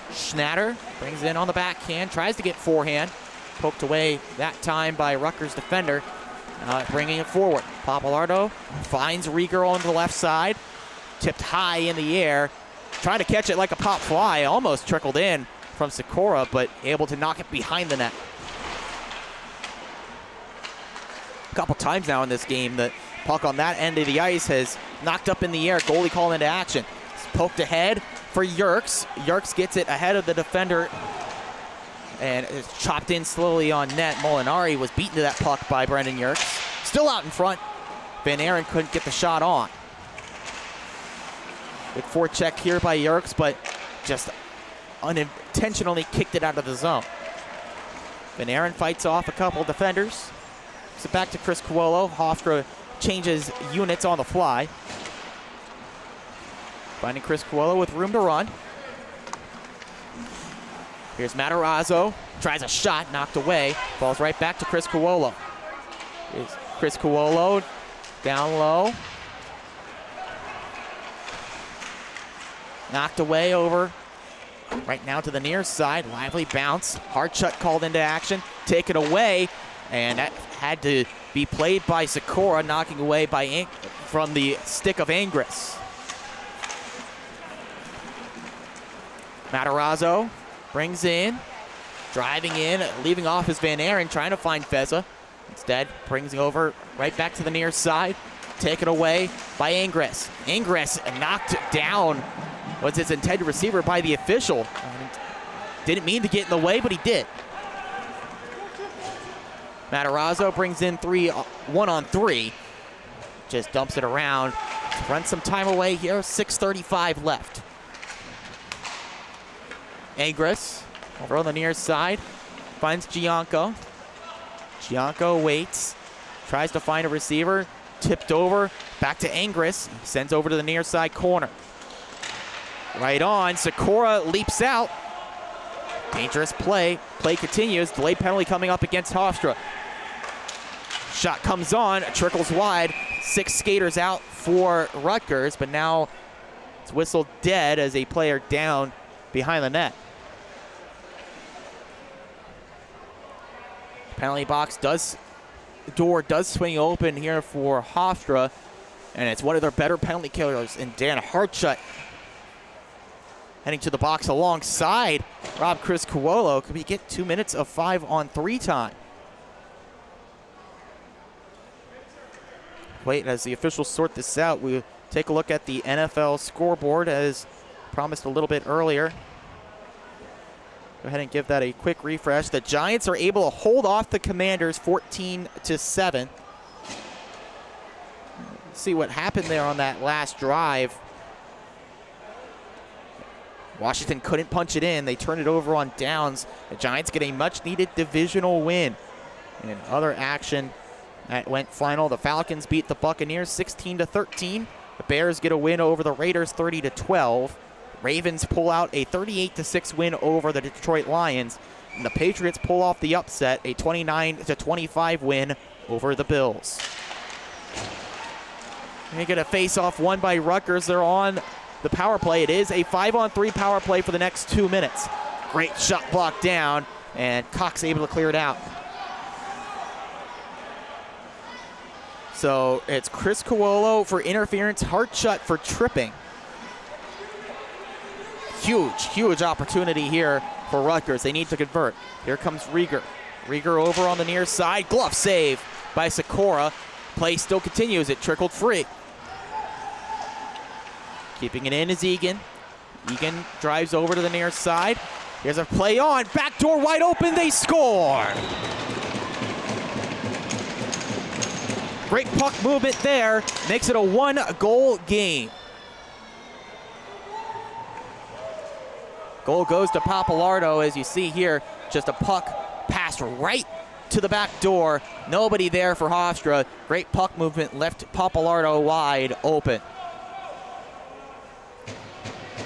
Schnatter brings it in on the backhand, tries to get forehand. Poked away that time by Rutgers defender. Bringing it forward. Papalardo finds Rieger on the left side. Tipped high in the air. Trying to catch it like a pop fly. Almost trickled in from Sikora, but able to knock it behind the net. A couple times now in this game, the puck on that end of the ice has knocked up in the air. Goalie called into action. It's poked ahead for Yerkes. Yerkes gets it ahead of the defender and it's chopped in slowly on net. Molinari was beaten to that puck by Brendan Yerkes. Still out in front. Van Aaron couldn't get the shot on. Good forecheck here by Yerkes, but just unintentionally kicked it out of the zone. Van Aaron fights off a couple of defenders. Gives it back to Chris Cuolo. Hofstra changes units on the fly. Finding Chris Cuolo with room to run. Here's Matarazzo. Tries a shot, knocked away. Falls right back to Chris Cuolo. Here's Chris Cuolo down low. Knocked away over Right now to the near side, lively bounce. Hard shot called into action, taken away, and that had to be played by Sikora, knocking away from the stick of Ingris. Matarazzo brings in, driving in, leaving off his Van Aaron, trying to find Feza. Instead, brings it over right back to the near side, taken away by Ingris. Ingris knocked down was his intended receiver by the official. Didn't mean to get in the way, but he did. Matarazzo brings in 1-on-3. Just dumps it around. Run some time away here. 6:35 left. Ingris over on the near side. Finds Gianco. Gianco waits. Tries to find a receiver. Tipped over. Back to Ingris. Sends over to the near side corner. Right on. Sikora leaps out. Dangerous play. Play continues. Delayed penalty coming up against Hofstra. Shot comes on. Trickles wide. 6 skaters out for Rutgers, but now it's whistled dead as a player down behind the net. Penalty box door does swing open here for Hofstra, and it's one of their better penalty killers in Dan Hartshut. Heading to the box alongside Rob Chris Cuolo. Could we get 2 minutes of 5-on-3 time? Wait, as the officials sort this out, we take a look at the NFL scoreboard as promised a little bit earlier. Go ahead and give that a quick refresh. The Giants are able to hold off the Commanders 14-7. See what happened there on that last drive. Washington couldn't punch it in. They turned it over on downs. The Giants get a much-needed divisional win. In other action that went final, the Falcons beat the Buccaneers 16-13. The Bears get a win over the Raiders 30-12. Ravens pull out a 38-6 win over the Detroit Lions. And the Patriots pull off the upset, a 29-25 win over the Bills. They get a face-off won by Rutgers. They're on the power play. It is a 5-on-3 power play for the next 2 minutes. Great shot blocked down, and Cox able to clear it out. So it's Chris Cuolo for interference, Hartshut for tripping. Huge opportunity here for Rutgers. They need to convert. Here comes Rieger. Rieger over on the near side. Glove save by Sikora. Play still continues. It trickled free. Keeping it in is Egan. Egan drives over to the near side. Here's a play on. Backdoor wide open. They score. Great puck movement there. Makes it a 1-goal game. Goal goes to Papalardo, as you see here. Just a puck passed right to the back door. Nobody there for Hofstra. Great puck movement left Papalardo wide open.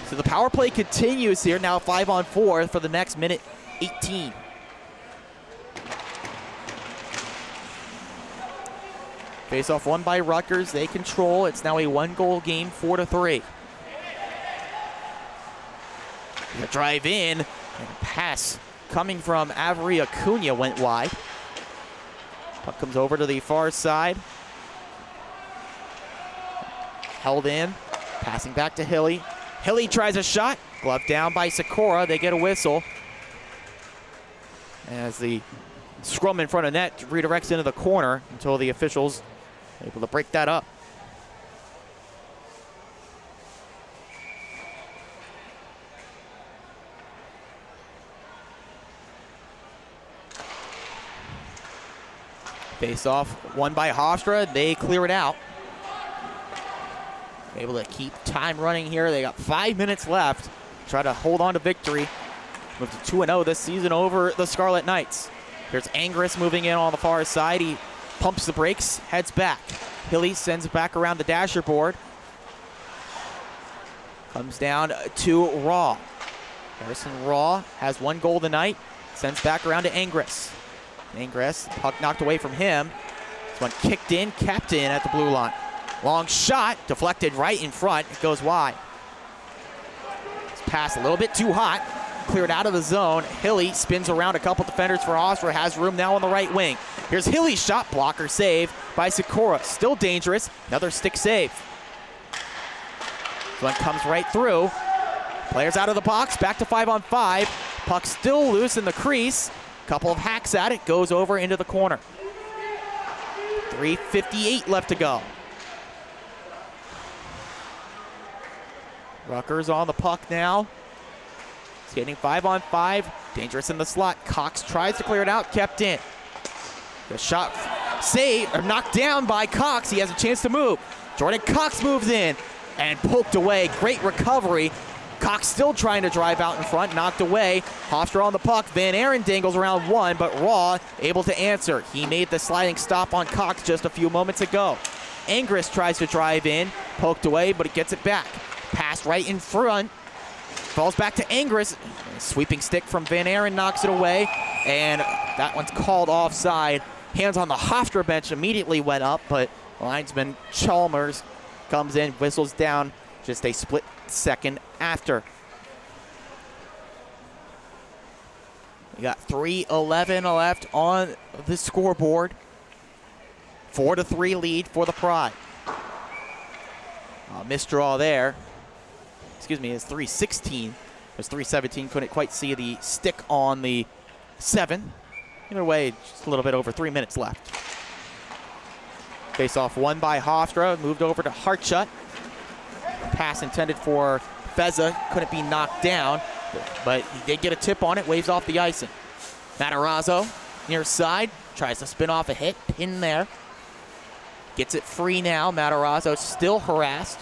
So the power play continues here, now 5-on-4 for the next minute 18. Face-off won by Rutgers. They control. It's now a 1-goal game, 4-3. The drive in, and a pass coming from Avery Acuna went wide. Puck comes over to the far side. Held in, passing back to Hilly. Hilly tries a shot, gloved down by Sikora. They get a whistle. As the scrum in front of net redirects into the corner until the officials are able to break that up. Face-off won by Hofstra. They clear it out. Able to keep time running here. They got 5 minutes left. Try to hold on to victory. Move to 2-0 this season over the Scarlet Knights. Here's Ingris moving in on the far side. He pumps the brakes, heads back. Hilly sends it back around the dasher board. Comes down to Raw. Harrison Raw has 1 goal tonight. Sends back around to Ingris. Ingris, puck knocked away from him. This one kicked in, kept in at the blue line. Long shot, deflected right in front. It goes wide. pass a little bit too hot. Cleared out of the zone. Hilly spins around a couple defenders for Hofstra. Has room now on the right wing. Here's Hilly's shot blocker save by Sikora. Still dangerous. Another stick save. One comes right through. Players out of the box. Back to 5-on-5. Puck still loose in the crease. Couple of hacks at it. Goes over into the corner. 3:58 left to go. Rutgers on the puck now. Skating 5-on-5. Dangerous in the slot. Cox tries to clear it out. Kept in. The shot saved, or knocked down by Cox. He has a chance to move. Jordan Cox moves in and poked away. Great recovery. Cox still trying to drive out in front. Knocked away. Hofstra on the puck. Van Aren dangles around one, but Raw able to answer. He made the sliding stop on Cox just a few moments ago. Angris tries to drive in. Poked away, but he gets it back. Pass right in front. Falls back to Angris. Sweeping stick from Van Aren knocks it away. And that one's called offside. Hands on the Hofstra bench immediately went up, but linesman Chalmers comes in, whistles down just a split second after. We got 3:11 left on the scoreboard. 4-3 lead for the Pride. Misdraw there. Excuse me, it's 3:16. It was 3:17. Couldn't quite see the stick on the 7. Either way, just a little bit over 3 minutes left. Face off won by Hofstra. Moved over to Hartshut. Pass intended for Feza. Couldn't be knocked down, but he did get a tip on it. Waves off the icing. Matarazzo near side. Tries to spin off a hit. Pin there. Gets it free now. Matarazzo still harassed.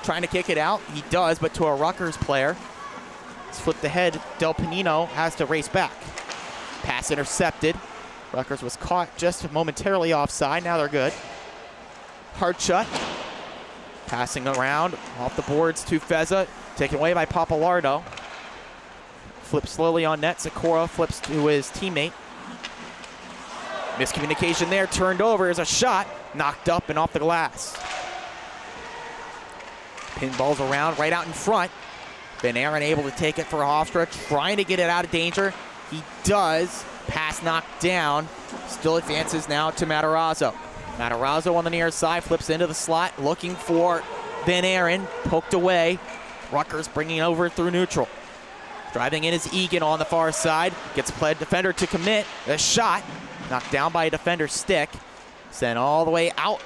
Trying to kick it out. He does, but to a Rutgers player. It's flipped ahead. Del Pinino has to race back. Pass intercepted. Rutgers was caught just momentarily offside. Now they're good. Hartshut. Passing around off the boards to Feza. Taken away by Papalardo. Flips slowly on net. Sikora flips to his teammate. Miscommunication there. Turned over. Is a shot. Knocked up and off the glass. Pinballs around right out in front. Van Aren able to take it for Hofstra. Trying to get it out of danger. He does. Pass knocked down. Still advances now to Matarazzo. Matarazzo on the near side. Flips into the slot. Looking for Van Aren. Poked away. Rutgers bringing over through neutral. Driving in is Egan on the far side. Gets a defender to commit. A shot. Knocked down by a defender's stick. Sent all the way out.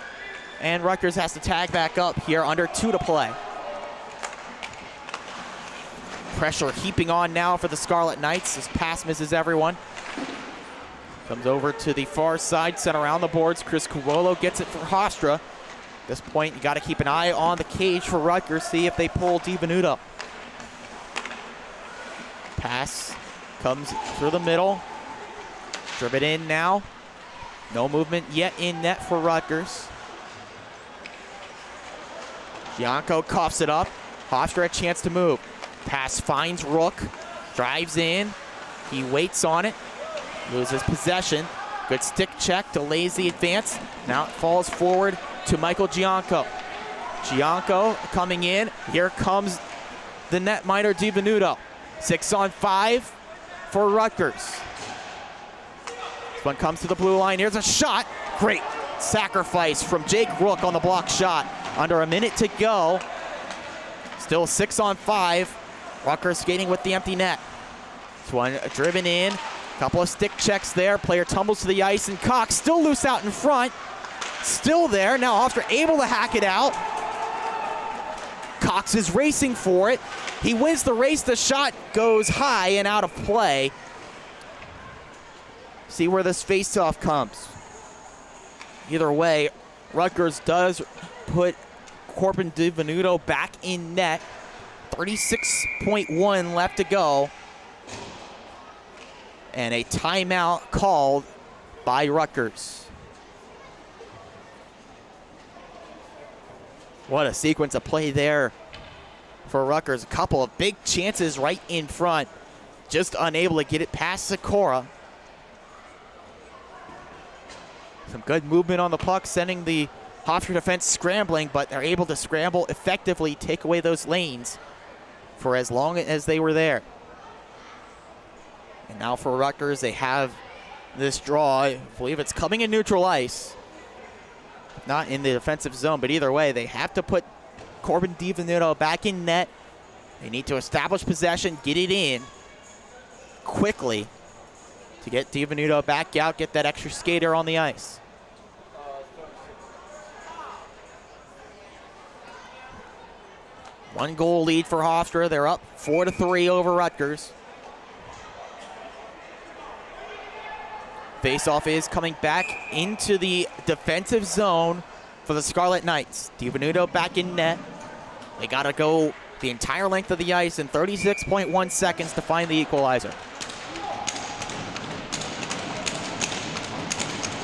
And Rutgers has to tag back up here under 2 to play. Pressure heaping on now for the Scarlet Knights. This pass misses everyone. Comes over to the far side, sent around the boards. Chris Cuolo gets it for Hofstra. At this point, you got to keep an eye on the cage for Rutgers, see if they pull DiVenuto. Pass comes through the middle. Driven in now. No movement yet in net for Rutgers. Gianco coughs it up. Hofstra a chance to move. Pass finds Rook. Drives in. He waits on it. Loses possession. Good stick check. Delays the advance. Now it falls forward to Michael Gianco. Gianco coming in. Here comes the netminder DiVenuto. 6-on-5 for Rutgers. This one comes to the blue line. Here's a shot. Great sacrifice from Jake Rook on the block shot. Under a minute to go. Still 6-on-5. Rutgers skating with the empty net. This one driven in. Couple of stick checks there. Player tumbles to the ice, and Cox still loose out in front. Still there. Now Hofstra able to hack it out. Cox is racing for it. He wins the race. The shot goes high and out of play. See where this faceoff comes. Either way, Rutgers does put Corbin DiVenuto back in net. 36.1 left to go. And a timeout called by Rutgers. What a sequence of play there for Rutgers. A couple of big chances right in front. Just unable to get it past Sikora. Some good movement on the puck, sending the Hofstra defense scrambling, but they're able to scramble effectively, take away those lanes. for as long as they were there. And now for Rutgers, they have this draw. I believe it's coming in neutral ice. Not in the defensive zone, but either way, they have to put Corbin DiVenuto back in net. They need to establish possession, get it in quickly to get DiVenuto back out, get that extra skater on the ice. One goal lead for Hofstra. They're up 4-3 over Rutgers. Faceoff is coming back into the defensive zone for the Scarlet Knights. DiVenuto back in net. They got to go the entire length of the ice in 36.1 seconds to find the equalizer.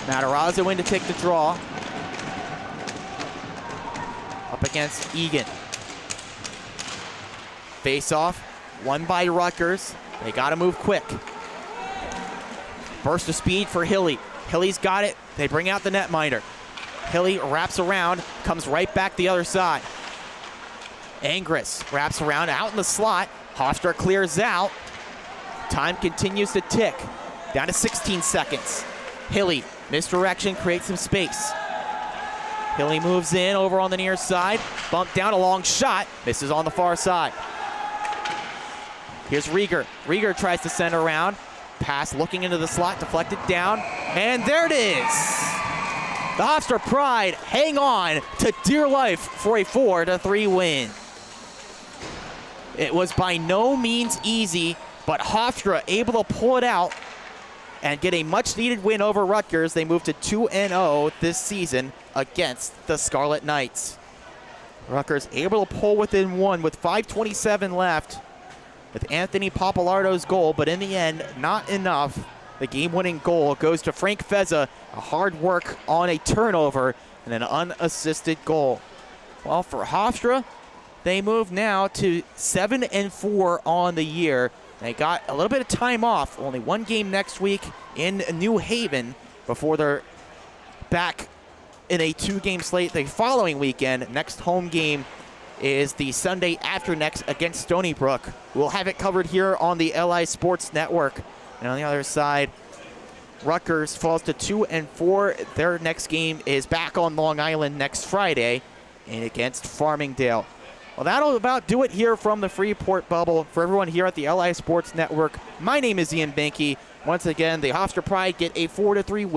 Matarazzo in to take the draw. Up against Egan. Face-off, won by Rutgers. They got to move quick. Burst of speed for Hilly. Hilly's got it. They bring out the netminder. Hilly wraps around, comes right back the other side. Angris wraps around out in the slot. Hofstra clears out. Time continues to tick. Down to 16 seconds. Hilly, misdirection, creates some space. Hilly moves in over on the near side. Bump down, a long shot. Misses on the far side. Here's Rieger. Rieger tries to send around. Pass looking into the slot, deflected down. And there it is. The Hofstra Pride hang on to dear life for a 4-3 win. It was by no means easy, but Hofstra able to pull it out and get a much-needed win over Rutgers. They move to 2-0 this season against the Scarlet Knights. Rutgers able to pull within one with 5:27 left with Anthony Papalardo's goal, but in the end, not enough. The game-winning goal goes to Frank Fezza, a hard work on a turnover and an unassisted goal. Well, for Hofstra, they move now to 7-4 on the year. They got a little bit of time off, only one game next week in New Haven before they're back in a 2-game slate the following weekend. Next home game is the Sunday after next against Stony Brook. We'll have it covered here on the LI Sports Network. And on the other side, Rutgers falls to 2-4. Their next game is back on Long Island next Friday and against Farmingdale. Well, that'll about do it here from the Freeport bubble. For everyone here at the LI Sports Network, my name is Ian Banky. Once again, the Hofstra Pride get a 4-3 win.